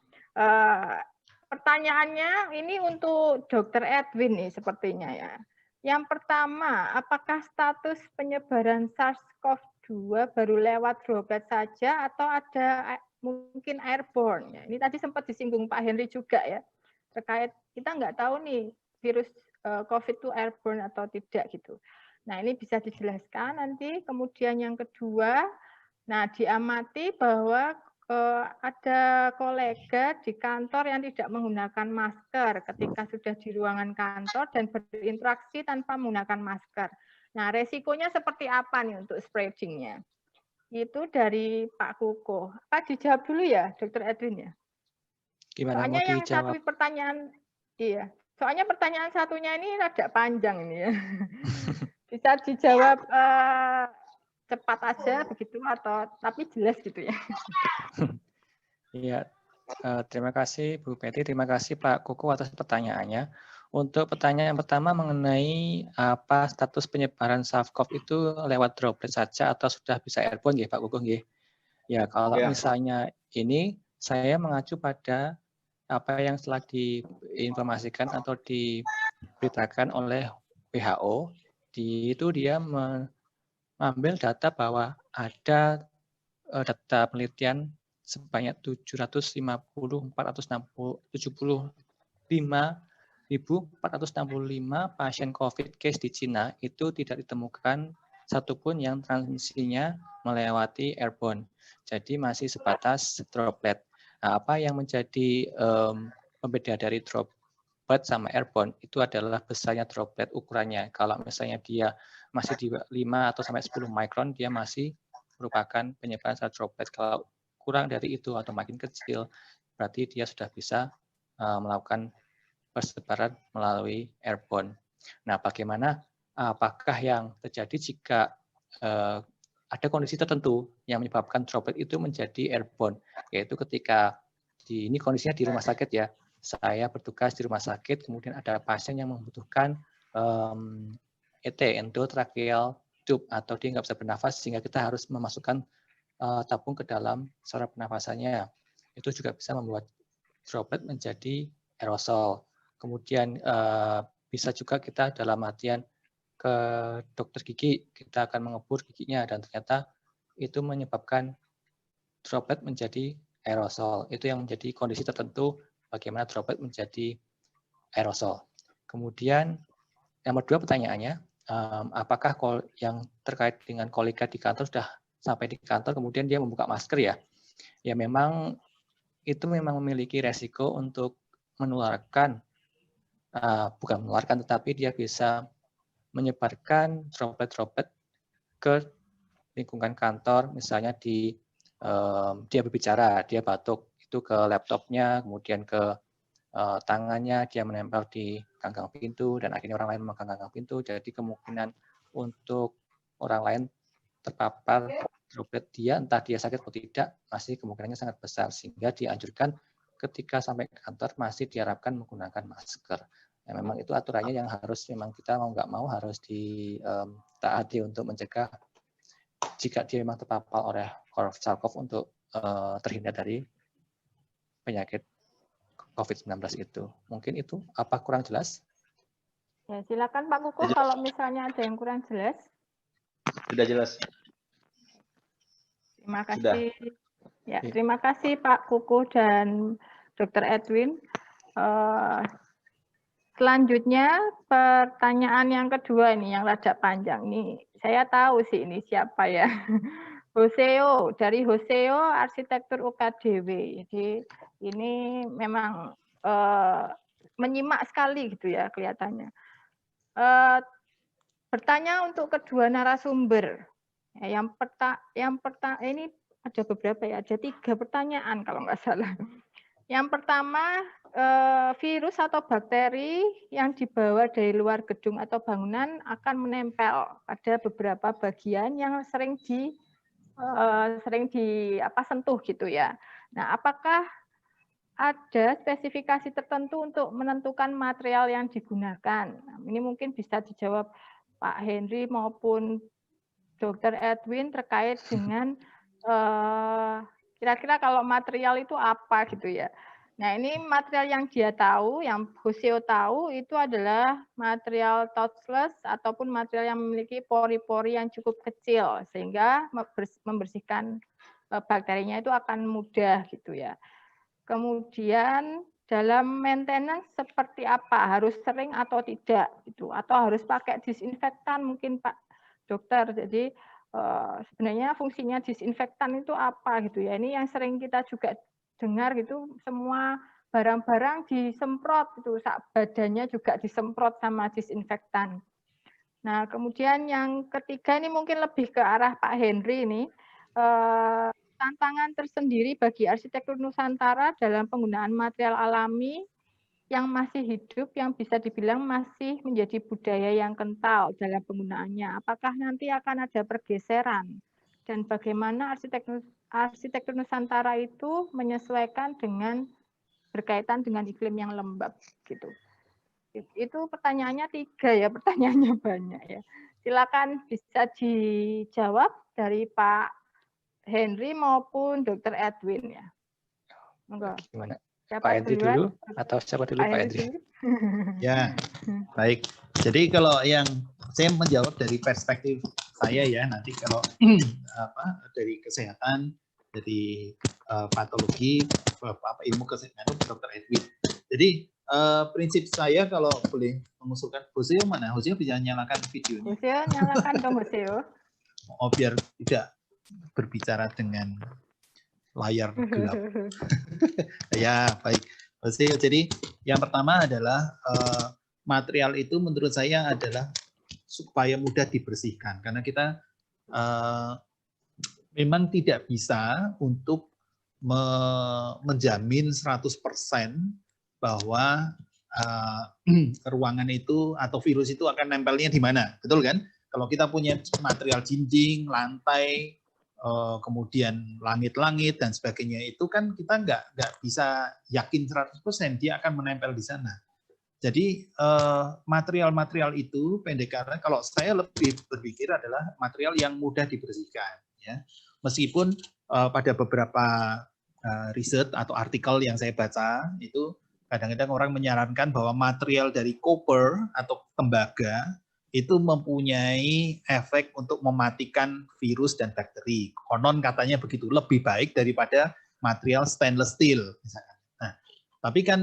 Pertanyaannya ini untuk Dr. Edwin nih sepertinya ya. Yang pertama, apakah status penyebaran SARS-CoV-2 baru lewat droplet saja atau ada mungkin airborne? Ya, ini tadi sempat disinggung Pak Henry juga ya, terkait kita nggak tahu nih virus COVID itu airborne atau tidak gitu. Nah, ini bisa dijelaskan nanti. Kemudian yang kedua, nah diamati bahwa ada kolega di kantor yang tidak menggunakan masker ketika sudah di ruangan kantor dan berinteraksi tanpa menggunakan masker. Nah, resikonya seperti apa nih untuk spreading-nya? Itu dari Pak Kukuh. Apa dijawab dulu ya, Dokter Edwin ya? Gimana Soalnya mau yang satu dijawab? pertanyaan, iya. Soalnya pertanyaan satunya ini rada panjang ini ya. Bisa dijawab cepat aja begitu atau tapi jelas gitu ya. Iya, terima kasih Bu Peti, terima kasih Pak Kuku atas pertanyaannya. Untuk pertanyaan yang pertama mengenai apa status penyebaran SARS-CoV itu lewat droplet saja atau sudah bisa airborne ya Pak Kuku nggih? Ya, kalau misalnya ini saya mengacu pada apa yang telah diinformasikan atau diberitakan oleh WHO. Itu dia mengambil data bahwa ada data penelitian sebanyak 750.465 pasien COVID case di Cina itu tidak ditemukan satupun yang transmisinya melewati airborne. Jadi masih sebatas droplet. Nah, apa yang menjadi pembeda dari droplet sama airborne itu adalah besarnya droplet ukurannya. Kalau misalnya dia masih di 5 atau sampai 10 micron, dia masih merupakan penyebaran secara droplet. Kalau kurang dari itu atau makin kecil, berarti dia sudah bisa melakukan persebaran melalui airborne. Nah, bagaimana apakah yang terjadi jika ada kondisi tertentu yang menyebabkan droplet itu menjadi airborne, yaitu ketika ini kondisinya di rumah sakit ya, saya bertugas di rumah sakit, kemudian ada pasien yang membutuhkan ET, endotracheal tube, atau dia nggak bisa bernafas sehingga kita harus memasukkan tabung ke dalam saluran pernafasannya. Itu juga bisa membuat droplet menjadi aerosol. Kemudian bisa juga kita dalam artian ke dokter gigi, kita akan mengebur giginya dan ternyata itu menyebabkan droplet menjadi aerosol. Itu yang menjadi kondisi tertentu bagaimana droplet menjadi aerosol. Kemudian nomor 2 pertanyaannya, apakah yang terkait dengan kolega di kantor sudah sampai di kantor kemudian dia membuka masker ya? Ya memang itu memang memiliki resiko untuk menularkan, bukan menularkan tetapi dia bisa menyebarkan droplet-droplet ke lingkungan kantor, misalnya dia berbicara, dia batuk, itu ke laptopnya, kemudian ke tangannya, dia menempel di ganggang pintu, dan akhirnya orang lain memegang ganggang pintu, jadi kemungkinan untuk orang lain terpapar droplet dia, entah dia sakit atau tidak, masih kemungkinannya sangat besar, sehingga dianjurkan ketika sampai ke kantor masih diharapkan menggunakan masker. Ya, memang itu aturannya yang harus memang kita mau nggak mau harus ditaati untuk mencegah jika dia memang terpapar oleh SARS-CoV untuk terhindar dari penyakit COVID-19 itu. Mungkin itu apa kurang jelas? Ya, silakan Pak Kukuh kalau misalnya ada yang kurang jelas. Sudah jelas. Terima kasih. Ya, terima kasih Pak Kukuh dan Dr. Edwin. Selanjutnya pertanyaan yang kedua ini yang rada panjang nih. Saya tahu sih ini siapa ya. Hoseo, dari Hoseo Arsitektur UKDW. Jadi ini memang menyimak sekali gitu ya kelihatannya. Bertanya untuk kedua narasumber. Ya, ini ada beberapa ya, ada 3 pertanyaan kalau nggak salah. Yang pertama, virus atau bakteri yang dibawa dari luar gedung atau bangunan akan menempel pada beberapa bagian yang sering sentuh gitu ya. Nah, apakah ada spesifikasi tertentu untuk menentukan material yang digunakan? Nah, ini mungkin bisa dijawab Pak Henry maupun Dr. Edwin terkait dengan kira-kira kalau material itu apa gitu ya. Nah, ini material yang dia tahu, yang Hoseo tahu itu adalah material touchless ataupun material yang memiliki pori-pori yang cukup kecil sehingga membersihkan bakterinya itu akan mudah gitu ya. Kemudian dalam maintenance seperti apa? Harus sering atau tidak gitu, atau harus pakai disinfektan mungkin Pak Dokter. Jadi sebenarnya fungsinya disinfektan itu apa gitu ya. Ini yang sering kita juga dengar gitu, semua barang-barang disemprot itu, badannya juga disemprot sama disinfektan. Nah, kemudian yang ketiga ini mungkin lebih ke arah Pak Henry ini, tantangan tersendiri bagi arsitektur Nusantara dalam penggunaan material alami yang masih hidup, yang bisa dibilang masih menjadi budaya yang kental dalam penggunaannya. Apakah nanti akan ada pergeseran? Dan bagaimana arsitektur Nusantara itu menyesuaikan dengan berkaitan dengan iklim yang lembab gitu. Itu pertanyaannya 3 ya, pertanyaannya banyak ya. Silakan bisa dijawab dari Pak Henry maupun Dr. Edwin ya. Enggak. Gimana? Siapa Pak Henry duluan? dulu atau siapa dulu Pak Henry? Ya, baik. Jadi kalau yang saya menjawab dari perspektif saya ya, nanti kalau dari kesehatan, dari patologi, ilmu kesehatan, Dr. Edwin. Jadi prinsip saya kalau boleh mengusulkan, Hoseo mana? Hoseo bisa nyalakan videonya. Hoseo, nyalakan dong Hoseo. Oh, biar tidak berbicara dengan layar gelap. Ya, baik. Jadi yang pertama adalah material itu menurut saya adalah supaya mudah dibersihkan. Karena kita memang tidak bisa untuk menjamin 100% bahwa ruangan itu atau virus itu akan nempelnya di mana. Betul kan? Kalau kita punya material dinding, lantai, kemudian langit-langit dan sebagainya, itu kan kita nggak bisa yakin 100% dia akan menempel di sana. Jadi material-material itu pendekatannya kalau saya lebih berpikir adalah material yang mudah dibersihkan. Ya. Meskipun pada beberapa riset atau artikel yang saya baca itu kadang-kadang orang menyarankan bahwa material dari copper atau tembaga itu mempunyai efek untuk mematikan virus dan bakteri. Konon katanya begitu, lebih baik daripada material stainless steel misalkan. Nah, tapi kan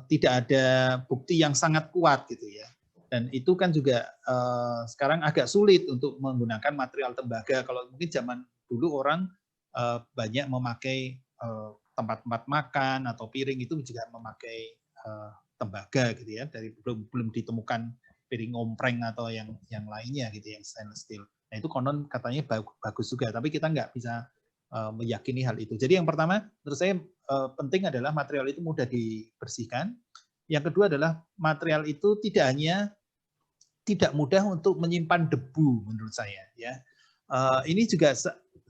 tidak ada bukti yang sangat kuat gitu ya. Dan itu kan juga sekarang agak sulit untuk menggunakan material tembaga. Kalau mungkin zaman dulu orang banyak memakai tempat-tempat makan atau piring itu juga memakai tembaga gitu ya. Dari belum ditemukan piring ompreng atau yang lainnya gitu yang stainless steel. Nah itu konon katanya bagus juga, tapi kita nggak bisa meyakini hal itu. Jadi yang pertama menurut saya penting adalah material itu mudah dibersihkan. Yang kedua adalah material itu tidak mudah untuk menyimpan debu menurut saya. Ya, ini juga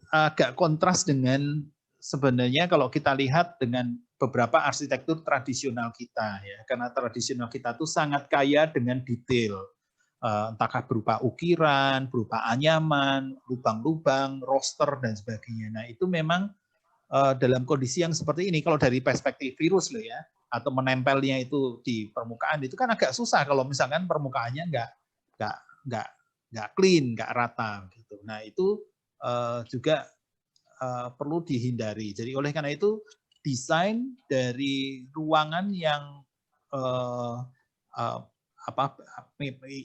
agak kontras dengan sebenarnya kalau kita lihat dengan beberapa arsitektur tradisional kita ya, karena tradisional kita itu sangat kaya dengan detail, entahkah berupa ukiran, berupa anyaman, lubang-lubang, roster dan sebagainya. Nah itu memang dalam kondisi yang seperti ini, kalau dari perspektif virus loh ya, atau menempelnya itu di permukaan itu kan agak susah kalau misalkan permukaannya nggak clean, nggak rata gitu. Nah itu juga perlu dihindari. Jadi oleh karena itu desain dari ruangan yang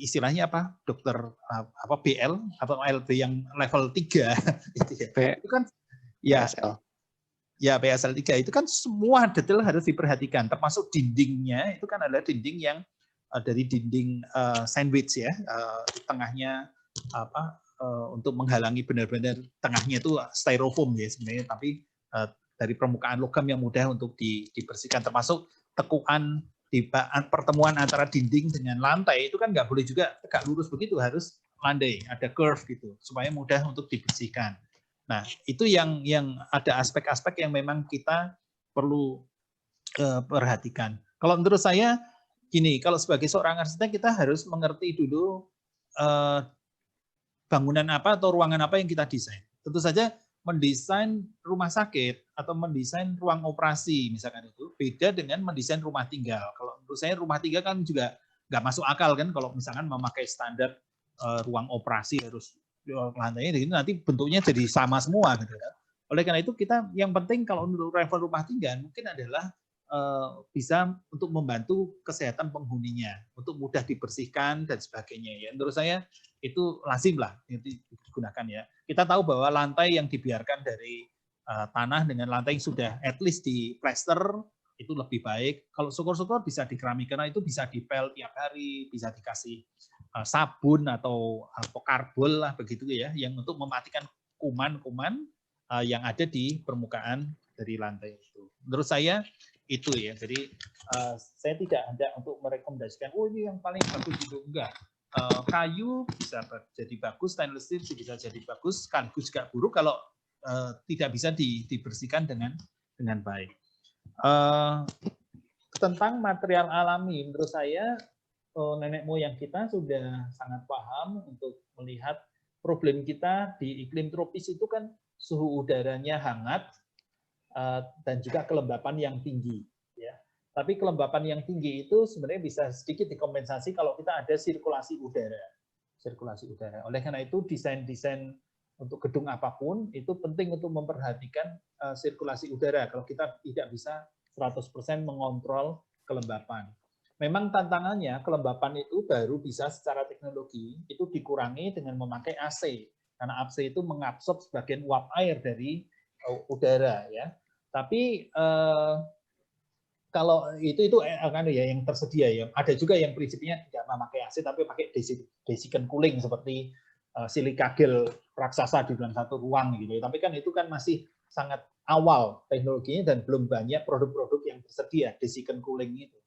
istilahnya apa, dokter apa BL atau LB yang level 3 gitu ya. Itu kan ya PSL. Ya PSL 3 itu kan semua detail harus diperhatikan, termasuk dindingnya itu kan adalah dinding yang dari dinding sandwich ya, tengahnya untuk menghalangi benar-benar tengahnya itu styrofoam ya sebenarnya, tapi dari permukaan logam yang mudah untuk dibersihkan, termasuk tekuan di pertemuan antara dinding dengan lantai itu kan nggak boleh juga tegak lurus begitu, harus landai, ada curve gitu supaya mudah untuk dibersihkan. Nah, itu yang ada aspek-aspek yang memang kita perlu perhatikan. Kalau menurut saya gini, kalau sebagai seorang arsitek kita harus mengerti dulu bangunan apa atau ruangan apa yang kita desain. Tentu saja mendesain rumah sakit atau mendesain ruang operasi misalkan itu beda dengan mendesain rumah tinggal. Kalau menurut saya rumah tinggal kan juga nggak masuk akal kan kalau misalkan memakai standar ruang operasi harus lantainya gitu, nanti bentuknya jadi sama semua gitu kan. Oleh karena itu kita yang penting kalau untuk level rumah tinggal mungkin adalah bisa untuk membantu kesehatan penghuninya, untuk mudah dibersihkan dan sebagainya. Ya, menurut saya itu lazim lah itu digunakan ya. Kita tahu bahwa lantai yang dibiarkan dari tanah dengan lantai yang sudah at least di plester itu lebih baik. Kalau syukur-syukur bisa di keramik karena itu bisa dipel tiap hari, bisa dikasih sabun atau karbol lah begitu ya, yang untuk mematikan kuman-kuman yang ada di permukaan dari lantai itu. Menurut saya itu ya. Jadi saya tidak ada untuk merekomendasikan, oh ini yang paling bagus itu enggak. Kayu bisa jadi bagus, stainless steel bisa jadi bagus, sekaligus juga buruk kalau tidak bisa dibersihkan dengan baik. Tentang material alami, menurut saya nenek moyang kita sudah sangat paham untuk melihat problem kita di iklim tropis itu kan suhu udaranya hangat dan juga kelembapan yang tinggi. Ya. Tapi kelembapan yang tinggi itu sebenarnya bisa sedikit dikompensasi kalau kita ada sirkulasi udara. Sirkulasi udara. Oleh karena itu desain-desain untuk gedung apapun itu penting untuk memperhatikan sirkulasi udara kalau kita tidak bisa 100% mengontrol kelembapan. Memang tantangannya kelembapan itu baru bisa secara teknologi itu dikurangi dengan memakai AC. Karena AC itu mengabsorb sebagian uap air dari udara ya. Tapi kalau itu kan ya yang tersedia ya. Ada juga yang prinsipnya tidak memakai AC tapi pakai desiccant cooling seperti silika gel raksasa di dalam satu ruang gitu. Tapi kan itu kan masih sangat awal teknologinya dan belum banyak produk-produk yang tersedia desiccant cooling itu.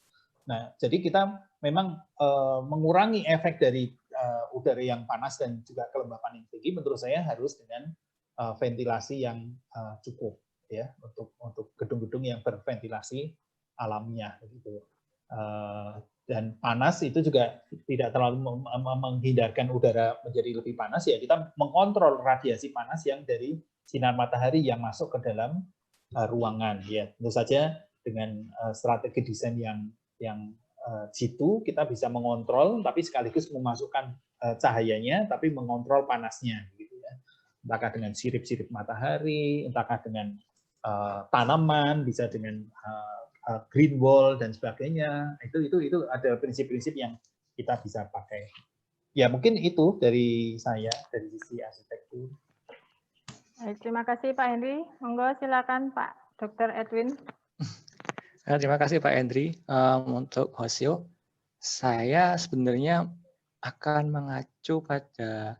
Nah, jadi kita memang mengurangi efek dari udara yang panas dan juga kelembapan yang tinggi menurut saya harus dengan ventilasi yang cukup ya untuk gedung-gedung yang berventilasi alamiah gitu. Dan panas itu juga tidak terlalu menghindarkan udara menjadi lebih panas ya, kita mengontrol radiasi panas yang dari sinar matahari yang masuk ke dalam ruangan ya. Tentu saja dengan strategi desain yang jitu kita bisa mengontrol tapi sekaligus memasukkan cahayanya tapi mengontrol panasnya gitu ya. Entahkah dengan sirip-sirip matahari, entahkah dengan tanaman, bisa dengan green wall dan sebagainya. Itu ada prinsip-prinsip yang kita bisa pakai. Ya mungkin itu dari saya dari sisi arsitektur. Terima kasih Pak Henry. Monggo silakan Pak Dr. Edwin. Terima kasih Pak Henry. Untuk Hosio, saya sebenarnya akan mengacu pada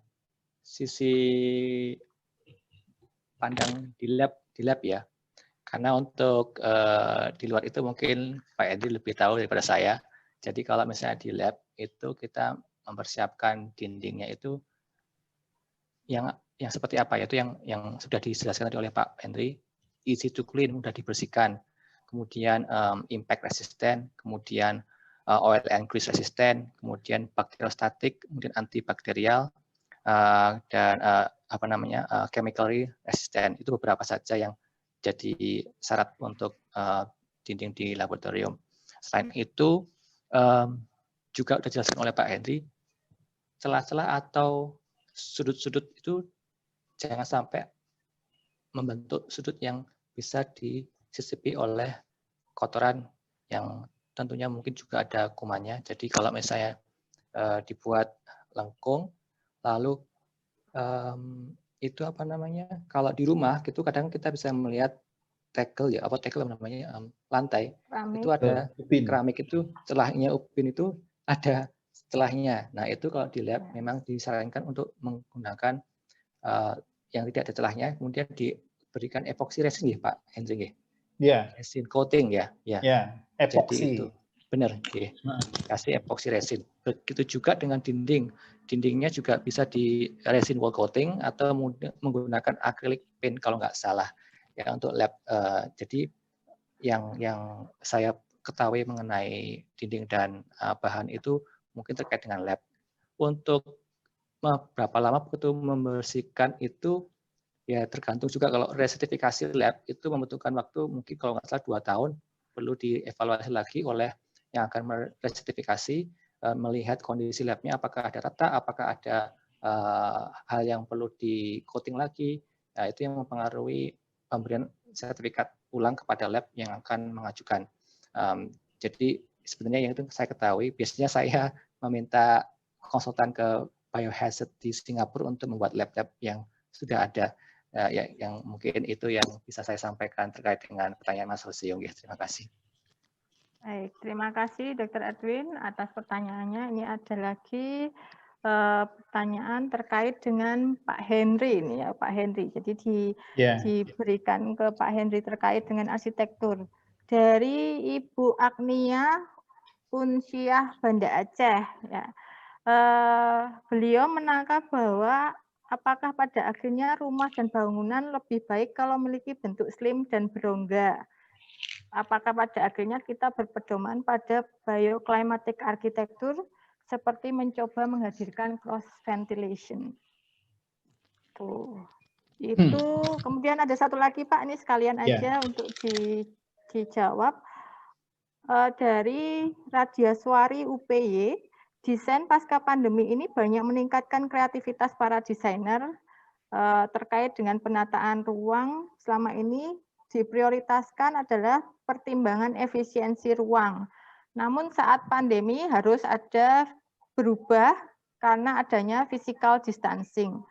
sisi pandang di lab ya. Karena untuk di luar itu mungkin Pak Henry lebih tahu daripada saya. Jadi kalau misalnya di lab itu kita mempersiapkan dindingnya itu yang seperti apa ya, itu yang sudah dijelaskan tadi oleh Pak Henry, easy to clean, mudah dibersihkan, kemudian impact resistant, kemudian oil and grease resistant, kemudian bakteriostatik, kemudian antibakterial, dan chemical resistant. Itu beberapa saja yang jadi syarat untuk dinding di laboratorium. Selain itu juga sudah dijelaskan oleh Pak Henry, celah-celah atau sudut-sudut itu jangan sampai membentuk sudut yang bisa disisipi oleh kotoran yang tentunya mungkin juga ada kumannya. Jadi kalau misalnya dibuat lengkung, lalu itu apa namanya? Kalau di rumah gitu kadang kita bisa melihat tegel ya, namanya lantai. Keramik. Itu ada keramik itu celahnya ubin itu ada celahnya. Nah itu kalau di lab memang disarankan untuk menggunakan yang tidak ada celahnya, kemudian diberikan epoxy resin ya Pak Henry ya. Resin coating ya. Epoxy. Jadi itu benar ya. Kasih epoxy resin. Begitu juga dengan dinding. Dindingnya juga bisa di resin wall coating atau menggunakan acrylic paint kalau nggak salah. Ya untuk lab. Jadi yang saya ketahui mengenai dinding dan bahan itu mungkin terkait dengan lab. Untuk berapa lama begitu membersihkan itu ya tergantung juga. Kalau resertifikasi lab itu membutuhkan waktu mungkin kalau nggak salah 2 tahun, perlu dievaluasi lagi oleh yang akan meresertifikasi, melihat kondisi labnya apakah ada retak, apakah ada hal yang perlu di coating lagi. Nah, itu yang mempengaruhi pemberian sertifikat ulang kepada lab yang akan mengajukan. Jadi sebenarnya yang itu saya ketahui, biasanya saya meminta konsultan ke Biohazard di Singapura untuk membuat lab-lab yang sudah ada. Yang mungkin itu yang bisa saya sampaikan terkait dengan pertanyaan Mas Hosiung. Ya, terima kasih. Baik, terima kasih Dr. Edwin atas pertanyaannya. Ini ada lagi pertanyaan terkait dengan Pak Henry ini ya, Pak Henry. Jadi diberikan ke Pak Henry terkait dengan arsitektur. Dari Ibu Agnia Unsiah Banda Aceh ya. Beliau menangkap bahwa apakah pada akhirnya rumah dan bangunan lebih baik kalau memiliki bentuk slim dan berongga. Apakah pada akhirnya kita berpedoman pada bioclimatic architecture seperti mencoba menghadirkan cross ventilation. Itu kemudian ada satu lagi Pak, ini sekalian aja untuk dijawab. Dari Radiaswari UPY, desain pasca pandemi ini banyak meningkatkan kreativitas para desainer terkait dengan penataan ruang. Selama ini diprioritaskan adalah pertimbangan efisiensi ruang. Namun saat pandemi harus ada berubah karena adanya physical distancing.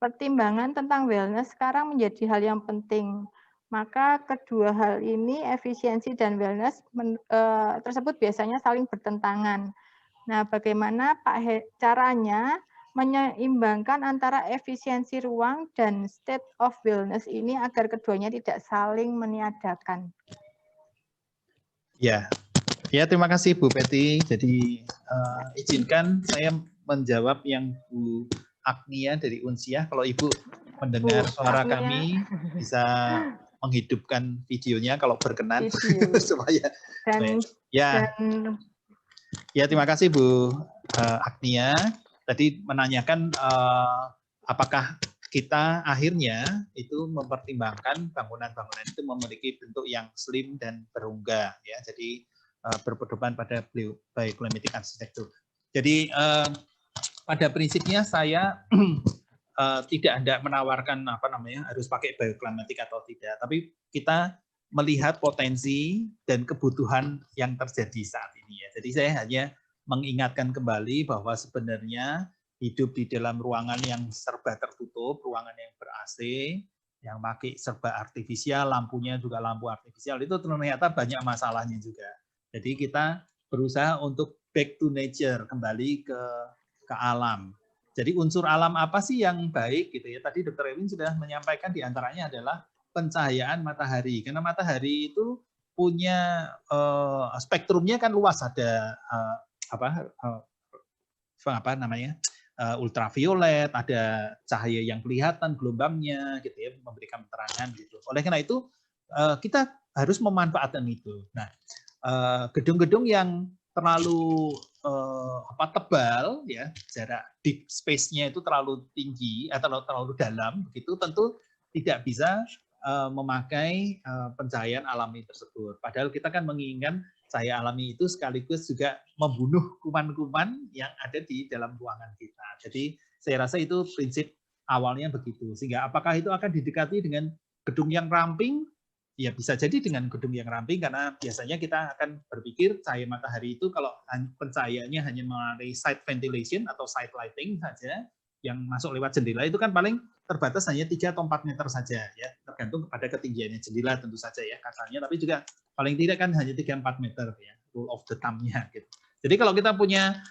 Pertimbangan tentang wellness sekarang menjadi hal yang penting. Maka kedua hal ini, efisiensi dan wellness tersebut biasanya saling bertentangan. Nah, bagaimana caranya menyeimbangkan antara efisiensi ruang dan state of wellness ini agar keduanya tidak saling meniadakan? Ya, terima kasih Bu Peti. Jadi izinkan saya menjawab yang Bu Agnia dari Unsiah. Kalau Ibu mendengar suara kami bisa menghidupkan videonya kalau berkenan supaya terima kasih Bu Agnia. Tadi menanyakan apakah kita akhirnya itu mempertimbangkan bangunan-bangunan itu memiliki bentuk yang slim dan berongga, ya. Jadi berpedoman pada bioclimatic architecture. Jadi pada prinsipnya saya tidak ada menawarkan harus pakai bioclimatic atau tidak, tapi kita melihat potensi dan kebutuhan yang terjadi saat ini, ya. Jadi saya hanya mengingatkan kembali bahwa sebenarnya hidup di dalam ruangan yang serba tertutup, ruangan yang ber-AC, yang pakai serba artifisial, lampunya juga lampu artifisial, itu ternyata banyak masalahnya juga. Jadi kita berusaha untuk back to nature, kembali ke alam. Jadi unsur alam apa sih yang baik gitu ya? Tadi Dr. Ewin sudah menyampaikan diantaranya adalah pencahayaan matahari. Karena matahari itu punya spektrumnya kan luas, ada ultraviolet, ada cahaya yang kelihatan gelombangnya gitu ya, memberikan penerangan gitu. Oleh karena itu kita harus memanfaatkan itu. Nah, gedung-gedung yang terlalu tebal ya, jarak deep space-nya itu terlalu tinggi atau terlalu dalam begitu, tentu tidak bisa memakai pencahayaan alami tersebut. Padahal kita kan menginginkan cahaya alami itu sekaligus juga membunuh kuman-kuman yang ada di dalam ruangan kita. Jadi saya rasa itu prinsip awalnya begitu. Sehingga apakah itu akan didekati dengan gedung yang ramping? Ya bisa jadi dengan gedung yang ramping, karena biasanya kita akan berpikir cahaya matahari itu kalau pencahayaannya hanya melalui side ventilation atau side lighting saja, yang masuk lewat jendela itu kan paling terbatas hanya 3 atau 4 meter saja, ya, tergantung kepada ketinggiannya jendela tentu saja ya katanya, tapi juga paling tidak kan hanya 3-4 meter ya, rule of the thumb-nya gitu. Jadi kalau kita punya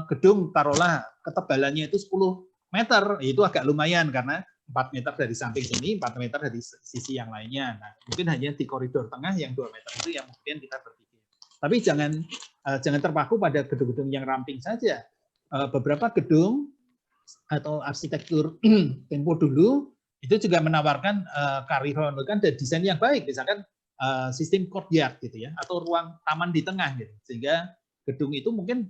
gedung taruhlah ketebalannya itu 10 meter, itu agak lumayan karena 4 meter dari samping sini, 4 meter dari sisi yang lainnya. Nah, mungkin hanya di koridor tengah yang 2 meter itu yang mungkin kita berpikir. Tapi jangan terpaku pada gedung-gedung yang ramping saja. Beberapa gedung atau arsitektur tempo dulu itu juga menawarkan kearifan dan desain yang baik, misalkan sistem courtyard gitu ya, atau ruang taman di tengah gitu. Sehingga gedung itu mungkin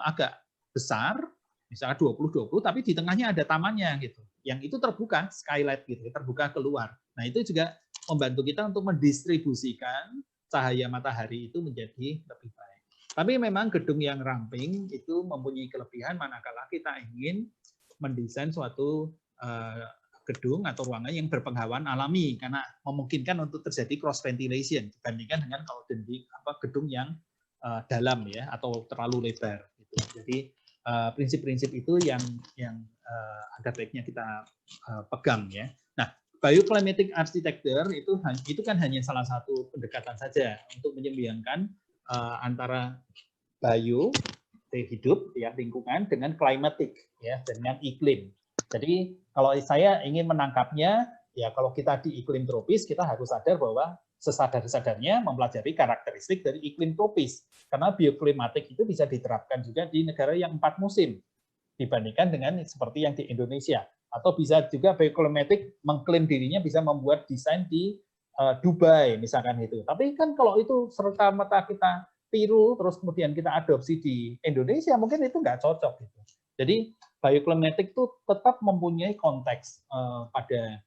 agak besar, misalnya 20-20, tapi di tengahnya ada tamannya gitu. Yang itu terbuka, skylight gitu, terbuka keluar. Nah, itu juga membantu kita untuk mendistribusikan cahaya matahari itu menjadi lebih baik. Tapi memang gedung yang ramping itu mempunyai kelebihan manakala kita ingin mendesain suatu gedung atau ruangan yang berpenghawaan alami karena memungkinkan untuk terjadi cross ventilation dibandingkan dengan kalau gedung yang dalam ya atau terlalu lebar. Gitu. Jadi prinsip-prinsip itu yang ada baiknya kita pegang ya. Nah, bioclimatic architecture itu kan hanya salah satu pendekatan saja untuk menyeimbangkan antara bio hidup ya lingkungan dengan climatic ya dengan iklim. Jadi kalau saya ingin menangkapnya ya kalau kita di iklim tropis kita harus sadar bahwa sesadar-sadarnya mempelajari karakteristik dari iklim tropis karena bioklimatik itu bisa diterapkan juga di negara yang 4 musim dibandingkan dengan seperti yang di Indonesia atau bisa juga bioklimatik mengklaim dirinya bisa membuat desain di Dubai misalkan itu. Tapi kan kalau itu serta-merta kita tiru terus kemudian kita adopsi di Indonesia mungkin itu nggak cocok gitu. Jadi bioklimatik itu tetap mempunyai konteks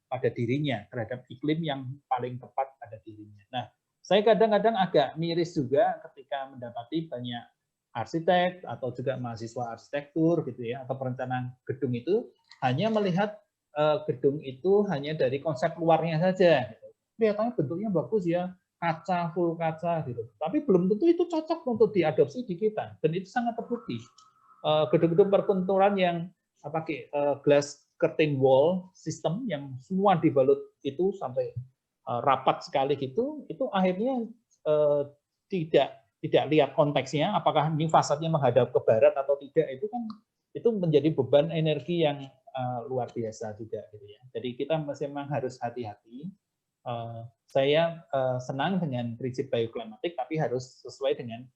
pada dirinya terhadap iklim yang paling tepat pada dirinya. Nah, saya kadang-kadang agak miris juga ketika mendapati banyak arsitek atau juga mahasiswa arsitektur gitu ya atau perencanaan gedung itu hanya melihat gedung itu hanya dari konsep luarnya saja. Gitu. Kelihatannya bentuknya bagus ya. Kaca, full kaca gitu. Tapi belum tentu itu cocok untuk diadopsi di kita dan itu sangat terbukti. Gedung-gedung perkantoran yang pakai glass curtain wall system yang semua dibalut itu sampai rapat sekali gitu, itu akhirnya tidak lihat konteksnya apakah ini fasadnya menghadap ke barat atau tidak itu kan itu menjadi beban energi yang luar biasa juga gitu ya. Jadi kita memang harus hati-hati. Saya senang dengan prinsip bioklimatik, tapi harus sesuai dengan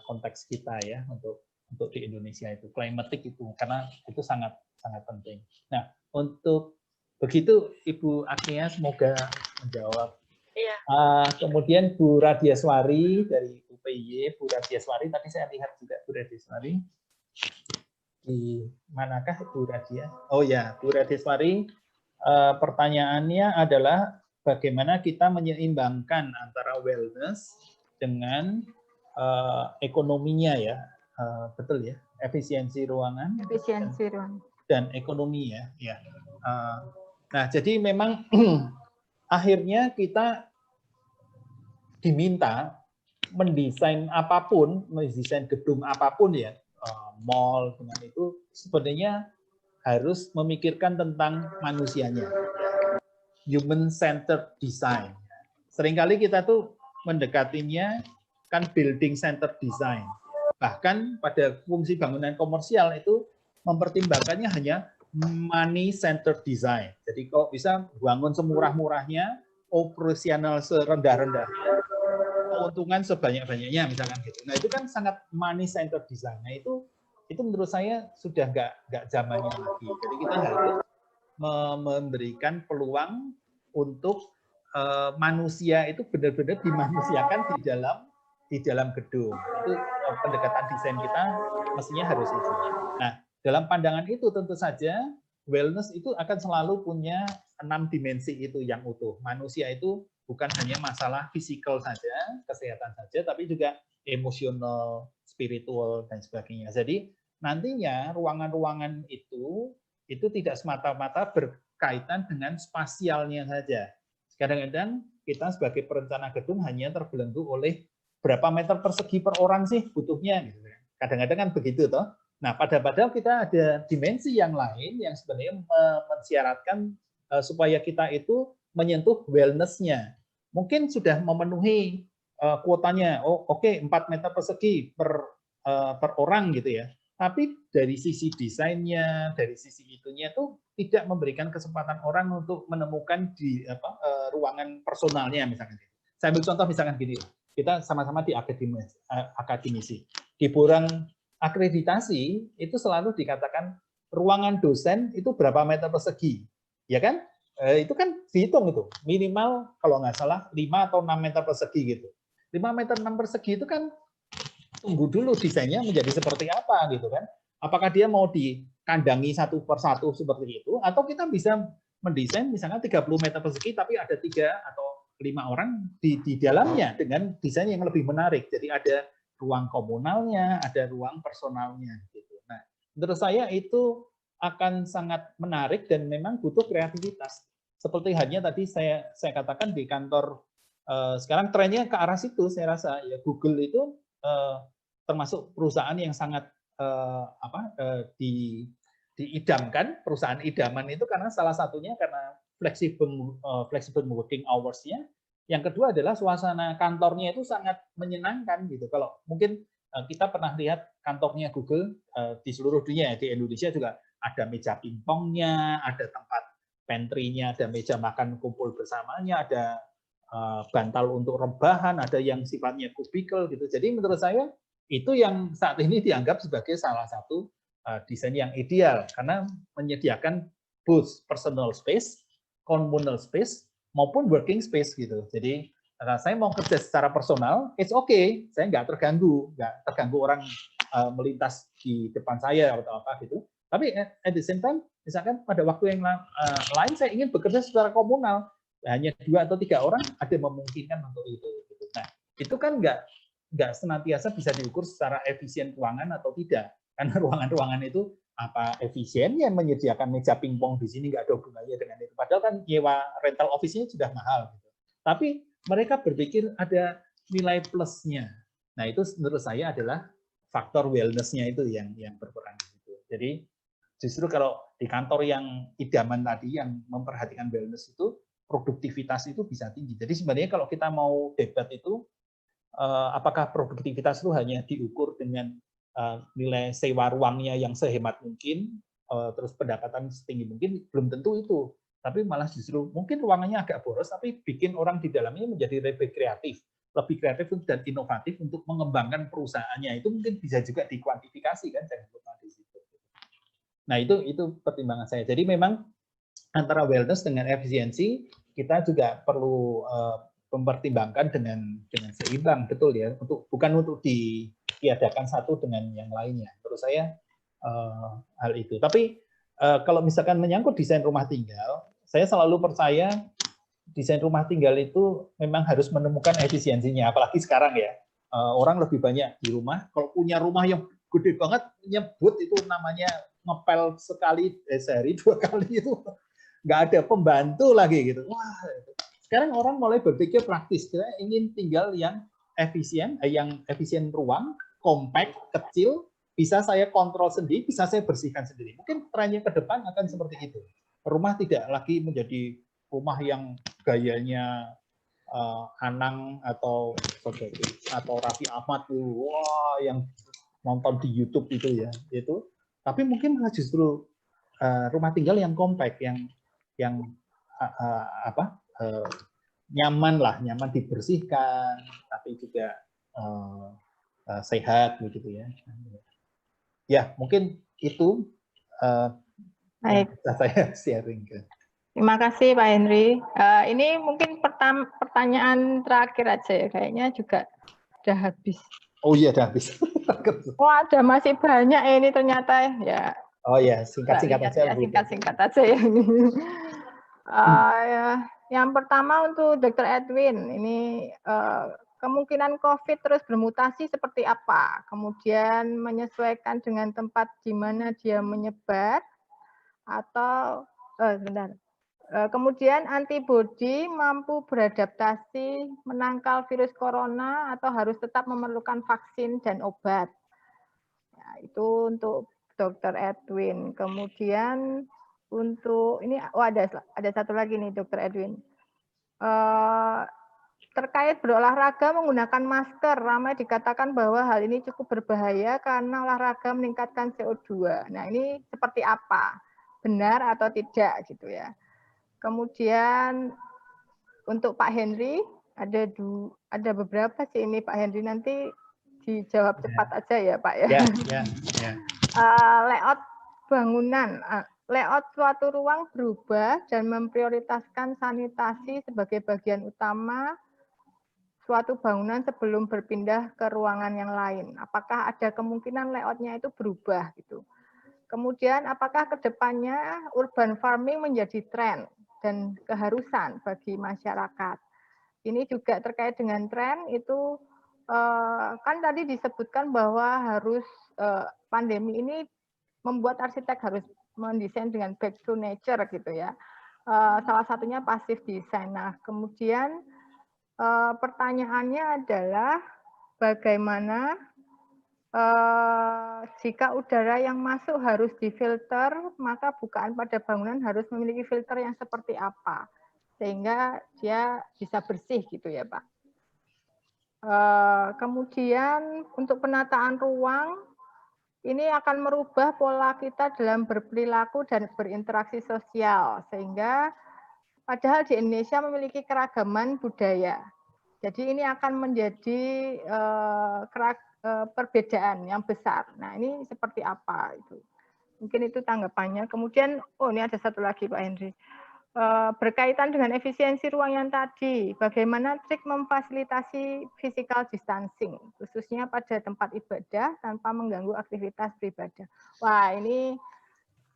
konteks kita ya untuk di Indonesia itu klimatik itu karena itu sangat penting. Nah untuk begitu Ibu Agnia semoga menjawab. Iya. Kemudian Bu Radiaswari dari UPY, Bu Radiaswari tadi saya lihat juga Bu Radiaswari di manakah Bu Radia? Oh ya Bu Radiaswari pertanyaannya adalah bagaimana kita menyeimbangkan antara wellness dengan ekonominya ya, betul ya, efisiensi ruangan, dan ekonomi ya. Nah jadi memang akhirnya kita diminta mendesain apapun, mendesain gedung apapun ya, mall dengan itu sebenarnya harus memikirkan tentang manusianya. Human centered design. Seringkali kita tuh mendekatinya kan building centered design. Bahkan pada fungsi bangunan komersial itu mempertimbangkannya hanya money centered design. Jadi kok bisa bangun semurah-murahnya, operasional serendah-rendahnya, keuntungan sebanyak-banyaknya misalkan gitu. Nah, itu kan sangat money centered design. Nah, itu menurut saya sudah nggak zamannya lagi. Jadi kita harus memberikan peluang untuk manusia itu benar-benar dimanusiakan di dalam gedung. Itu pendekatan desain kita mestinya harus itu. Nah, dalam pandangan itu tentu saja wellness itu akan selalu punya 6 dimensi itu yang utuh. Manusia itu bukan hanya masalah fisikal saja, kesehatan saja, tapi juga emosional, spiritual dan sebagainya. Jadi nantinya ruangan-ruangan itu tidak semata-mata berkaitan dengan spasialnya saja. Kadang-kadang kita sebagai perencana gedung hanya terbelenggu oleh berapa meter persegi per orang sih butuhnya. Kadang-kadang kan begitu toh. Nah, padahal kita ada dimensi yang lain yang sebenarnya mensyaratkan supaya kita itu menyentuh wellness-nya. Mungkin sudah memenuhi kuotanya, oke, 4 meter persegi per orang gitu ya. Tapi dari sisi desainnya, dari sisi itunya itu tidak memberikan kesempatan orang untuk menemukan di ruangan personalnya misalkan. Saya ambil contoh misalkan gini, kita sama-sama di akademisi. Di borang akreditasi itu selalu dikatakan ruangan dosen itu berapa meter persegi, ya kan? Itu kan dihitung itu minimal kalau nggak salah 5 atau 6 meter persegi gitu. 5 meter 6 persegi itu kan tunggu dulu desainnya menjadi seperti apa gitu kan. Apakah dia mau dikandangi satu persatu seperti itu atau kita bisa mendesain misalnya 30 meter persegi tapi ada 3 atau 5 orang di dalamnya dengan desain yang lebih menarik. Jadi ada ruang komunalnya, ada ruang personalnya gitu. Nah, menurut saya itu akan sangat menarik dan memang butuh kreativitas. Seperti halnya tadi saya katakan di kantor sekarang trennya ke arah situ, saya rasa ya Google itu termasuk perusahaan yang sangat diidamkan, perusahaan idaman itu karena salah satunya karena flexible working hours-nya. Yang kedua adalah suasana kantornya itu sangat menyenangkan gitu. Kalau mungkin kita pernah lihat kantornya Google di seluruh dunia, di Indonesia juga ada meja pingpongnya, ada tempat pantry-nya, ada meja makan kumpul bersamanya, ada bantal untuk rebahan, ada yang sifatnya kubikel gitu. Jadi menurut saya itu yang saat ini dianggap sebagai salah satu desain yang ideal karena menyediakan both personal space, communal space maupun working space gitu. Jadi saya mau kerja secara personal, it's okay, saya nggak terganggu orang melintas di depan saya atau apa gitu. Tapi at the same time, misalkan pada waktu yang lain saya ingin bekerja secara komunal, hanya 2 atau 3 orang ada memungkinkan untuk itu. Nah, itu kan nggak senantiasa bisa diukur secara efisien ruangan atau tidak, karena ruangan-ruangan itu apa efisiennya menyediakan meja pingpong di sini nggak ada hubungannya dengan itu. Padahal kan nyewa rental office-nya sudah mahal. Gitu. Tapi mereka berpikir ada nilai plusnya. Nah itu menurut saya adalah faktor wellness-nya itu yang berperan. Gitu. Jadi justru kalau di kantor yang idaman tadi yang memperhatikan wellness itu produktivitas itu bisa tinggi. Jadi sebenarnya kalau kita mau debat itu apakah produktivitas itu hanya diukur dengan nilai sewa ruangnya yang sehemat mungkin, terus pendapatan setinggi mungkin, belum tentu itu. Tapi malah justru mungkin ruangannya agak boros, tapi bikin orang di dalamnya menjadi lebih kreatif dan inovatif untuk mengembangkan perusahaannya. Itu mungkin bisa juga dikuantifikasi kan, jangan lupa di situ. Nah itu pertimbangan saya. Jadi memang antara wellness dengan efisiensi kita juga perlu mempertimbangkan dengan seimbang, betul ya, bukan untuk ditiadakan satu dengan yang lainnya. Menurut saya hal itu. Tapi kalau misalkan menyangkut desain rumah tinggal, saya selalu percaya desain rumah tinggal itu memang harus menemukan efisiensinya. Apalagi sekarang ya, orang lebih banyak di rumah. Kalau punya rumah yang gede banget, nyebut itu namanya ngepel sekali sehari 2 kali itu nggak ada pembantu lagi gitu. Wah. Sekarang orang mulai berpikir praktis, kita ingin tinggal yang efisien ruang, compact, kecil, bisa saya kontrol sendiri, bisa saya bersihkan sendiri. Mungkin trennya ke depan akan seperti itu. Rumah tidak lagi menjadi rumah yang gayanya Anang atau Raffi Ahmad, wah yang nonton di YouTube itu ya, itu. Tapi mungkin justru rumah tinggal yang compact, yang nyaman dibersihkan, tapi juga sehat begitu ya. Ya mungkin itu yang bisa saya sharing. Terima kasih Pak Henry. Ini mungkin pertanyaan terakhir aja ya, kayaknya juga udah habis. Oh iya udah habis. Wah ada masih banyak ini ternyata ya. Oh ya singkat-singkat aja. Ya, singkat-singkat aja ya ini. Yang pertama untuk Dr. Edwin, ini kemungkinan COVID terus bermutasi seperti apa? Kemudian menyesuaikan dengan tempat di mana dia menyebar atau kemudian antibodi mampu beradaptasi menangkal virus corona atau harus tetap memerlukan vaksin dan obat. Ya, itu untuk Dr. Edwin. Kemudian untuk ini ada satu lagi nih Dr. Edwin. Terkait berolahraga menggunakan masker, ramai dikatakan bahwa hal ini cukup berbahaya karena olahraga meningkatkan CO2. Nah, ini seperti apa? Benar atau tidak gitu ya. Kemudian untuk Pak Henry ada beberapa sih ini Pak Henry, nanti dijawab cepat aja ya Pak ya. Layout bangunan, layout suatu ruang berubah dan memprioritaskan sanitasi sebagai bagian utama suatu bangunan sebelum berpindah ke ruangan yang lain. Apakah ada kemungkinan layoutnya itu berubah gitu? Kemudian apakah kedepannya urban farming menjadi tren dan keharusan bagi masyarakat? Ini juga terkait dengan tren itu kan tadi disebutkan bahwa harus pandemi ini membuat arsitek harus mendesain dengan back to nature gitu ya. Salah satunya passive design. Nah, kemudian pertanyaannya adalah bagaimana jika udara yang masuk harus difilter, maka bukaan pada bangunan harus memiliki filter yang seperti apa, sehingga dia bisa bersih gitu ya Pak. Kemudian untuk penataan ruang, ini akan merubah pola kita dalam berperilaku dan berinteraksi sosial, sehingga padahal di Indonesia memiliki keragaman budaya. Jadi ini akan menjadi perbedaan yang besar. Nah, ini seperti apa itu? Mungkin itu tanggapannya. Kemudian, ini ada satu lagi Pak Henry. Berkaitan dengan efisiensi ruang yang tadi, bagaimana trik memfasilitasi physical distancing, khususnya pada tempat ibadah tanpa mengganggu aktivitas beribadah. Wah, ini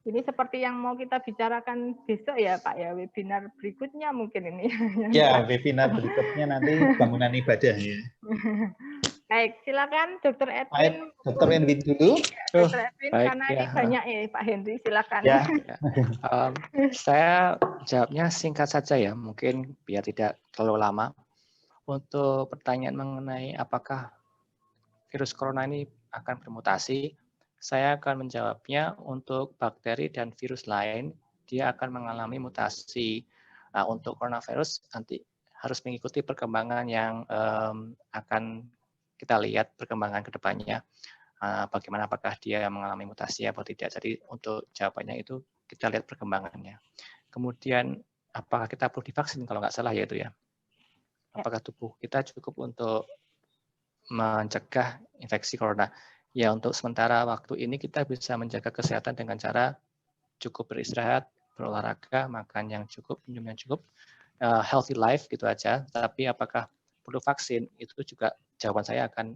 seperti yang mau kita bicarakan besok ya Pak ya, webinar berikutnya mungkin ini. Ya, webinar berikutnya nanti bangunan ibadah ya. Baik, silakan Dr. Edwin. Dr. Edwin dulu. Dr. Edwin, baik, karena ya. ini banyak ya Pak Henry, silakan. Ya. Saya jawabnya singkat saja ya, mungkin biar tidak terlalu lama. Untuk pertanyaan mengenai apakah virus corona ini akan bermutasi, saya akan menjawabnya untuk bakteri dan virus lain, dia akan mengalami mutasi. Nah, untuk coronavirus nanti harus mengikuti perkembangan yang akan kita lihat perkembangan ke depannya. Bagaimana apakah dia mengalami mutasi atau tidak. Jadi untuk jawabannya itu kita lihat perkembangannya. Kemudian apakah kita perlu divaksin kalau nggak salah ya itu ya. Apakah tubuh kita cukup untuk mencegah infeksi corona? Ya untuk sementara waktu ini kita bisa menjaga kesehatan dengan cara cukup beristirahat, berolahraga, makan yang cukup, minum yang cukup, healthy life gitu aja. Tapi apakah perlu vaksin? Itu juga jawaban saya akan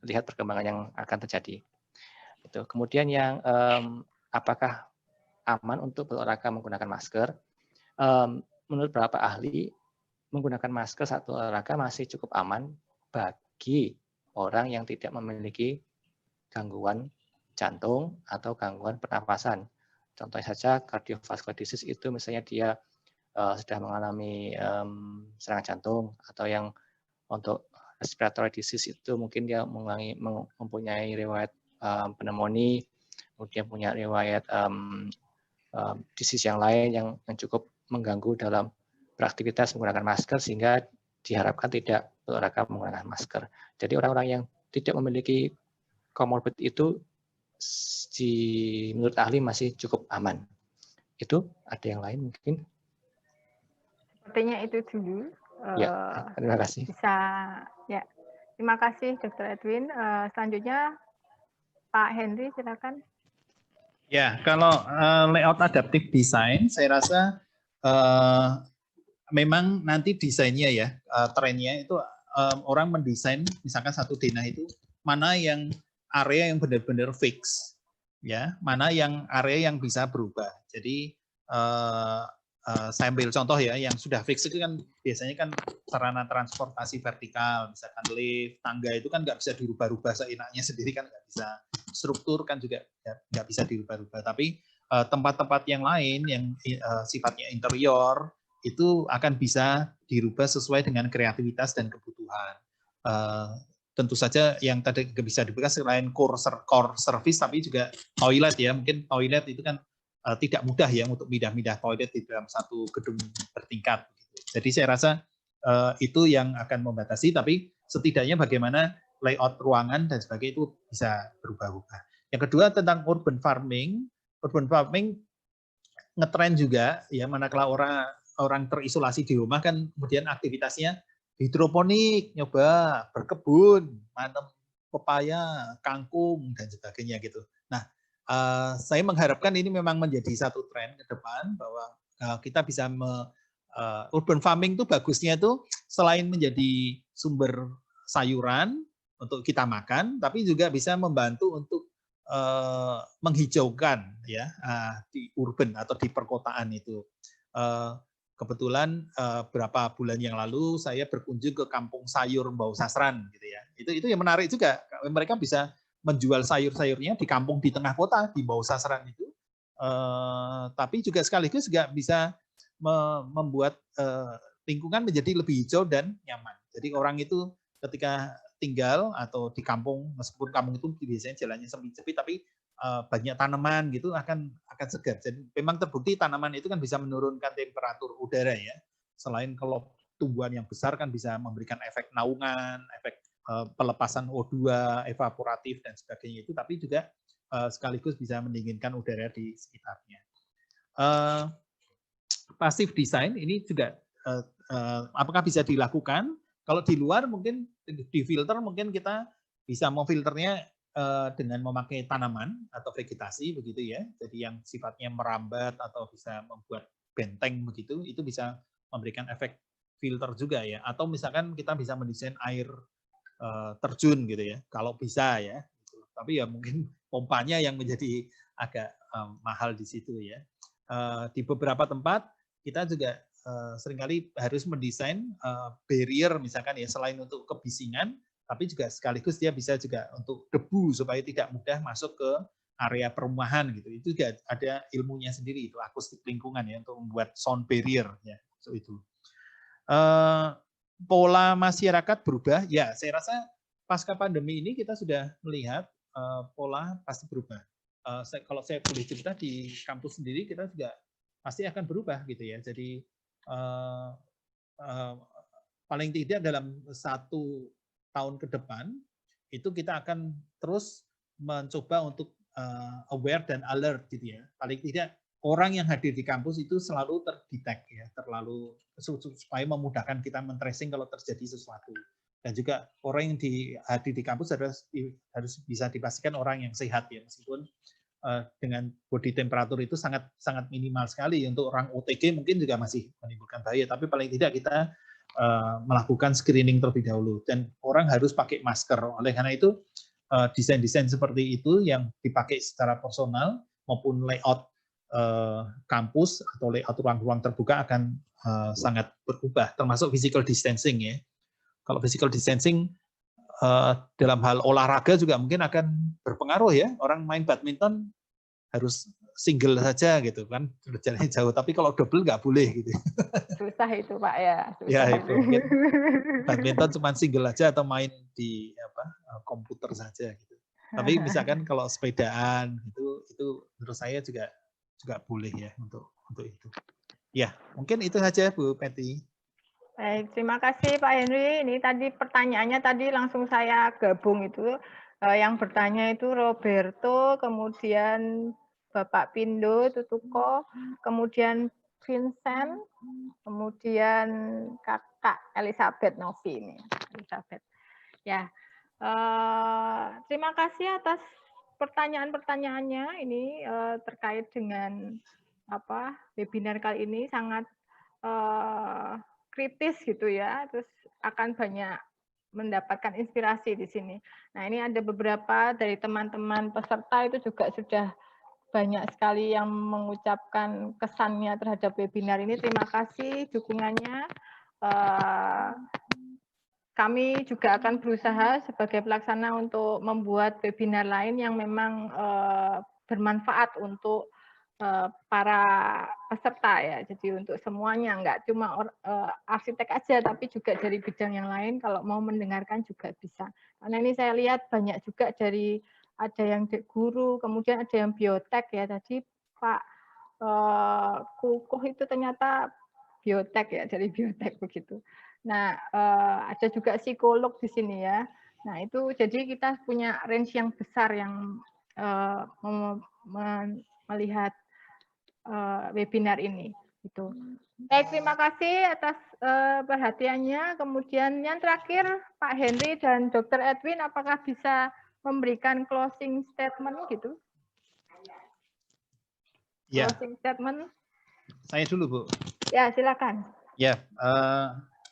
lihat perkembangan yang akan terjadi. Itu. Kemudian yang apakah aman untuk berolahraga menggunakan masker? Menurut beberapa ahli, menggunakan masker saat berolahraga masih cukup aman bagi orang yang tidak memiliki gangguan jantung atau gangguan pernapasan. Contohnya saja cardiovascular disease itu misalnya dia sudah mengalami serangan jantung, atau yang untuk respiratory disease itu mungkin dia mempunyai riwayat pneumonia, kemudian punya riwayat disease yang lain yang cukup mengganggu dalam beraktivitas menggunakan masker, sehingga diharapkan tidak berolahraga menggunakan masker. Jadi orang-orang yang tidak memiliki comorbid itu menurut ahli masih cukup aman. Itu ada yang lain mungkin? Sepertinya itu dulu. Ya, terima kasih. Bisa ya. Terima kasih Dr. Edwin. Selanjutnya Pak Henry silakan. Ya, kalau layout adaptive design, saya rasa memang nanti desainnya ya, trennya itu orang mendesain misalkan satu denah itu mana yang area yang benar-benar fix, ya, mana yang area yang bisa berubah. Jadi saya ambil contoh ya, yang sudah fix itu kan biasanya kan sarana transportasi vertikal, misalkan lift, tangga itu kan nggak bisa dirubah-rubah seenaknya sendiri, kan nggak bisa. Struktur kan juga nggak bisa dirubah-rubah. Tapi tempat-tempat yang lain yang sifatnya interior itu akan bisa dirubah sesuai dengan kreativitas dan kebutuhan. Tentu saja yang tadi bisa dibuka selain core service, tapi juga toilet ya. Mungkin toilet itu kan tidak mudah ya untuk pindah-pindah toilet di dalam satu gedung bertingkat. Jadi saya rasa itu yang akan membatasi, tapi setidaknya bagaimana layout ruangan dan sebagainya itu bisa berubah-ubah. Yang kedua tentang urban farming. Urban farming ngetren juga ya, manakala orang terisolasi di rumah kan kemudian aktivitasnya hidroponik, nyoba berkebun, nanam pepaya, kangkung dan sebagainya gitu. Nah, saya mengharapkan ini memang menjadi satu tren ke depan bahwa kita bisa urban farming itu bagusnya itu selain menjadi sumber sayuran untuk kita makan, tapi juga bisa membantu untuk menghijaukan ya di urban atau di perkotaan itu. Kebetulan beberapa bulan yang lalu saya berkunjung ke Kampung Sayur Mbau Sasran gitu ya. Itu yang menarik juga. Mereka bisa menjual sayur-sayurnya di kampung di tengah kota di Mbau Sasran itu Tapi juga sekaligus juga bisa membuat lingkungan menjadi lebih hijau dan nyaman. Jadi orang itu ketika tinggal atau di kampung, meskipun kampung itu biasanya jalannya sempit-sempit, tapi banyak tanaman gitu akan segar. Jadi memang terbukti tanaman itu kan bisa menurunkan temperatur udara ya. Selain kalau tumbuhan yang besar kan bisa memberikan efek naungan, efek pelepasan O2, evaporatif dan sebagainya itu, tapi juga sekaligus bisa mendinginkan udara di sekitarnya. Passive design ini juga apakah bisa dilakukan? Kalau di luar mungkin di filter mungkin kita bisa memfilternya dengan memakai tanaman atau vegetasi begitu ya. Jadi yang sifatnya merambat atau bisa membuat benteng begitu, itu bisa memberikan efek filter juga ya. Atau misalkan kita bisa mendesain air terjun gitu ya. Kalau bisa ya. Tapi ya mungkin pompanya yang menjadi agak mahal di situ ya. Di beberapa tempat kita juga seringkali harus mendesain barrier misalkan ya, selain untuk kebisingan, tapi juga sekaligus dia bisa juga untuk debu supaya tidak mudah masuk ke area perumahan gitu. Itu juga ada ilmunya sendiri itu akustik lingkungan ya untuk membuat sound barrier ya. So itu. Pola masyarakat berubah ya, saya rasa pasca pandemi ini kita sudah melihat pola pasti berubah. Kalau saya boleh cerita di kampus sendiri kita juga pasti akan berubah gitu ya. Jadi paling tidak dalam 1 tahun ke depan itu kita akan terus mencoba untuk aware dan alert gitu ya. Paling tidak orang yang hadir di kampus itu selalu terdetek ya, supaya memudahkan kita men-tracing kalau terjadi sesuatu. Dan juga orang yang hadir di kampus harus bisa dipastikan orang yang sehat ya, meskipun dengan body temperatur itu sangat minimal sekali. Untuk orang OTG mungkin juga masih menimbulkan bahaya, tapi paling tidak kita melakukan screening terlebih dahulu. Dan orang harus pakai masker. Oleh karena itu desain-desain seperti itu yang dipakai secara personal maupun layout kampus atau layout ruang-ruang terbuka akan sangat berubah, termasuk physical distancing ya. Kalau physical distancing dalam hal olahraga juga mungkin akan berpengaruh ya. Orang main badminton harus single saja gitu kan, jalannya jauh. Tapi kalau double nggak boleh gitu. Susah itu Pak ya. Susah Ya itu mungkin badminton cuma single aja atau main di komputer saja gitu. Tapi misalkan kalau sepedaan itu menurut saya juga boleh ya untuk itu. Ya mungkin itu saja Bu Peti. Baik, terima kasih Pak Henry. Ini tadi pertanyaannya tadi langsung saya gabung itu. Yang bertanya itu Roberto, kemudian Bapak Pindo Tutuko, kemudian Vincent, kemudian Kakak Elizabeth Novi ini. Elizabeth. Ya, terima kasih atas pertanyaan-pertanyaannya. Ini terkait dengan webinar kali ini sangat kritis gitu ya, terus akan banyak mendapatkan inspirasi di sini. Nah, ini ada beberapa dari teman-teman peserta itu juga sudah banyak sekali yang mengucapkan kesannya terhadap webinar ini. Terima kasih dukungannya. Kami juga akan berusaha sebagai pelaksana untuk membuat webinar lain yang memang bermanfaat untuk para peserta ya, jadi untuk semuanya, nggak cuma arsitek aja, tapi juga dari bidang yang lain kalau mau mendengarkan juga bisa. Karena ini saya lihat banyak juga dari ada yang guru, kemudian ada yang biotek ya, tadi Pak Kukuh itu ternyata biotek ya, dari biotek begitu. Nah, ada juga psikolog di sini ya. Nah, itu jadi kita punya range yang besar yang melihat webinar ini. Itu. Baik, terima kasih atas perhatiannya. Kemudian yang terakhir, Pak Henry dan Dr. Edwin, apakah bisa memberikan closing statement gitu? Ya. Closing statement. Saya dulu, Bu. Ya, silakan. Ya,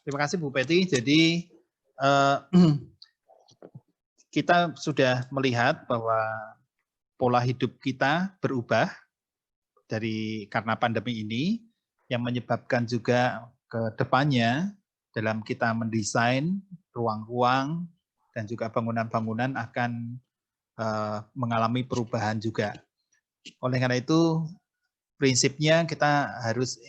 terima kasih Bu Peti. Jadi kita sudah melihat bahwa pola hidup kita berubah karena pandemi ini, yang menyebabkan juga ke depannya dalam kita mendesain ruang-ruang dan juga bangunan-bangunan akan mengalami perubahan juga. Oleh karena itu, prinsipnya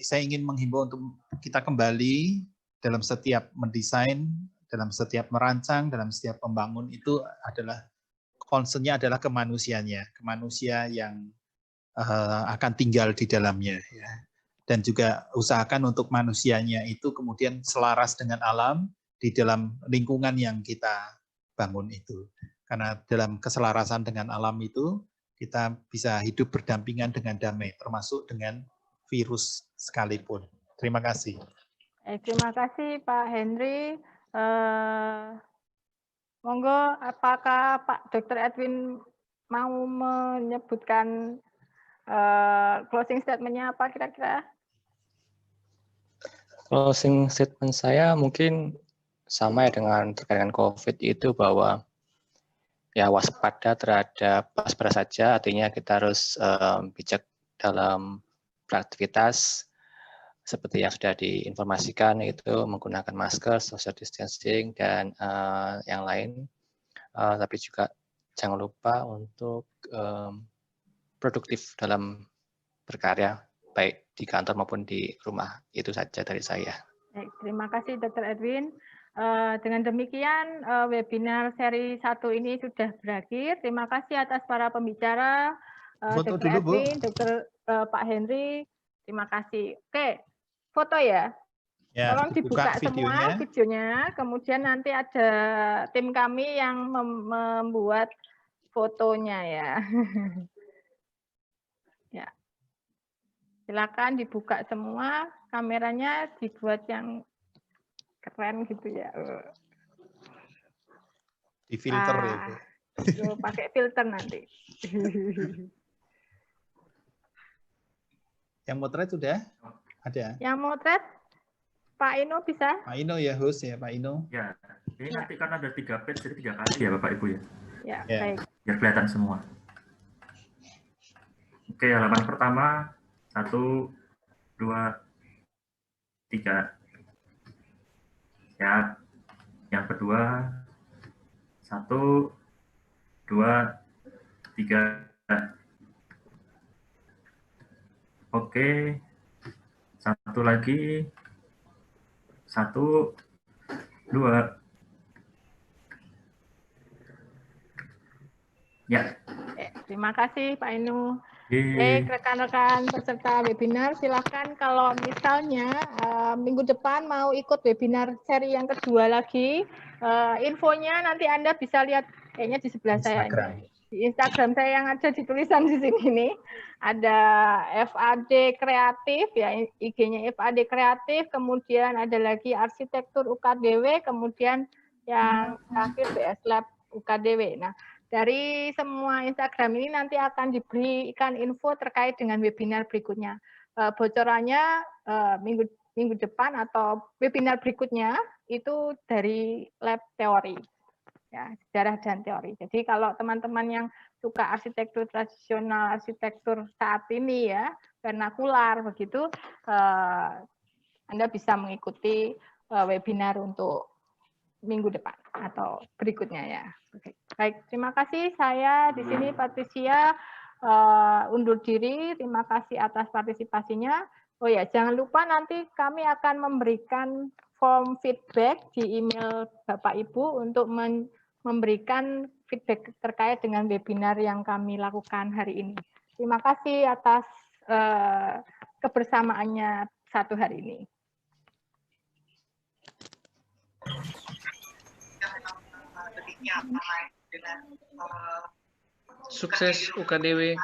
saya ingin menghimbau untuk kita kembali dalam setiap mendesain, dalam setiap merancang, dalam setiap membangun itu adalah concern-nya adalah kemanusiaannya, kemanusia yang akan tinggal di dalamnya. Ya. Dan juga usahakan untuk manusianya itu kemudian selaras dengan alam di dalam lingkungan yang kita bangun itu. Karena dalam keselarasan dengan alam itu, kita bisa hidup berdampingan dengan damai, termasuk dengan virus sekalipun. Terima kasih. Terima kasih Pak Henry. Monggo, apakah Pak Dr. Edwin mau menyebutkan closing statement-nya apa kira-kira? Closing statement saya mungkin sama ya dengan terkait dengan COVID itu, bahwa ya waspada terhadap waspada saja, artinya kita harus bijak dalam beraktivitas seperti yang sudah diinformasikan, itu menggunakan masker, social distancing, dan yang lain. Tapi juga jangan lupa untuk produktif dalam berkarya, baik di kantor maupun di rumah. Itu saja dari saya. Baik, terima kasih Dr. Edwin. Dengan demikian webinar seri 1 ini sudah berakhir. Terima kasih atas para pembicara, Foto Dr. dulu, Bu. Edwin, Pak Henry. Terima kasih. Oke, foto ya. Ya, Tolong dibuka semua videonya. Kemudian nanti ada tim kami yang membuat fotonya ya. Ya. Silakan dibuka semua, kameranya dibuat yang keren gitu ya. Di filter ya, Bu. Pakai filter nanti. Yang motret sudah ada? Yang motret Pak Ino bisa? Pak Ino ya, host ya, Pak Ino. Ya, ini nanti kan ada 3 page, jadi 3 kali ya Bapak Ibu ya. Ya, Ya. baik. Biar kelihatan semua. Oke, halaman pertama 1, 2, 3. Ya. Yang kedua 1, 2, 3. Oke. Satu lagi. 1, 2. Ya. Terima kasih Pak Inu. Oke. Rekan-rekan peserta webinar, silakan kalau misalnya minggu depan mau ikut webinar seri yang kedua lagi, infonya nanti Anda bisa lihat kayaknya di sebelah saya ini. Di Instagram saya yang ada di tulisan di sini nih, ada FAD Kreatif, ya IG-nya FAD Kreatif, kemudian ada lagi Arsitektur UKDW, kemudian yang terakhir BS Lab UKDW. Nah, dari semua Instagram ini nanti akan diberikan info terkait dengan webinar berikutnya. Bocorannya minggu depan atau webinar berikutnya itu dari lab teori, ya, sejarah dan teori. Jadi kalau teman-teman yang suka arsitektur tradisional, arsitektur saat ini ya, vernakular begitu, Anda bisa mengikuti webinar untuk minggu depan atau berikutnya ya. Oke. Baik, terima kasih. Saya di sini Patricia undur diri. Terima kasih atas partisipasinya. Oh ya, jangan lupa nanti kami akan memberikan form feedback di email Bapak Ibu untuk memberikan feedback terkait dengan webinar yang kami lakukan hari ini. Terima kasih atas kebersamaannya satu hari ini. Sukses UKDW.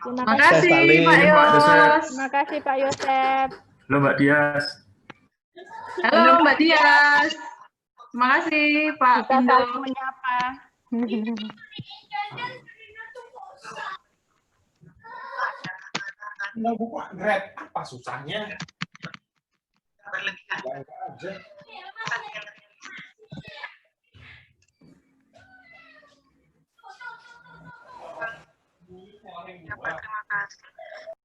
Terima kasih Pak Yos. Terima kasih Pak Yosef. Halo Mbak Dias. Halo Mbak Dias. Terima kasih Pak Kita Pindo. saling menyapa. Nggak buka Grab, apa susahnya? Berlebihan. Aja.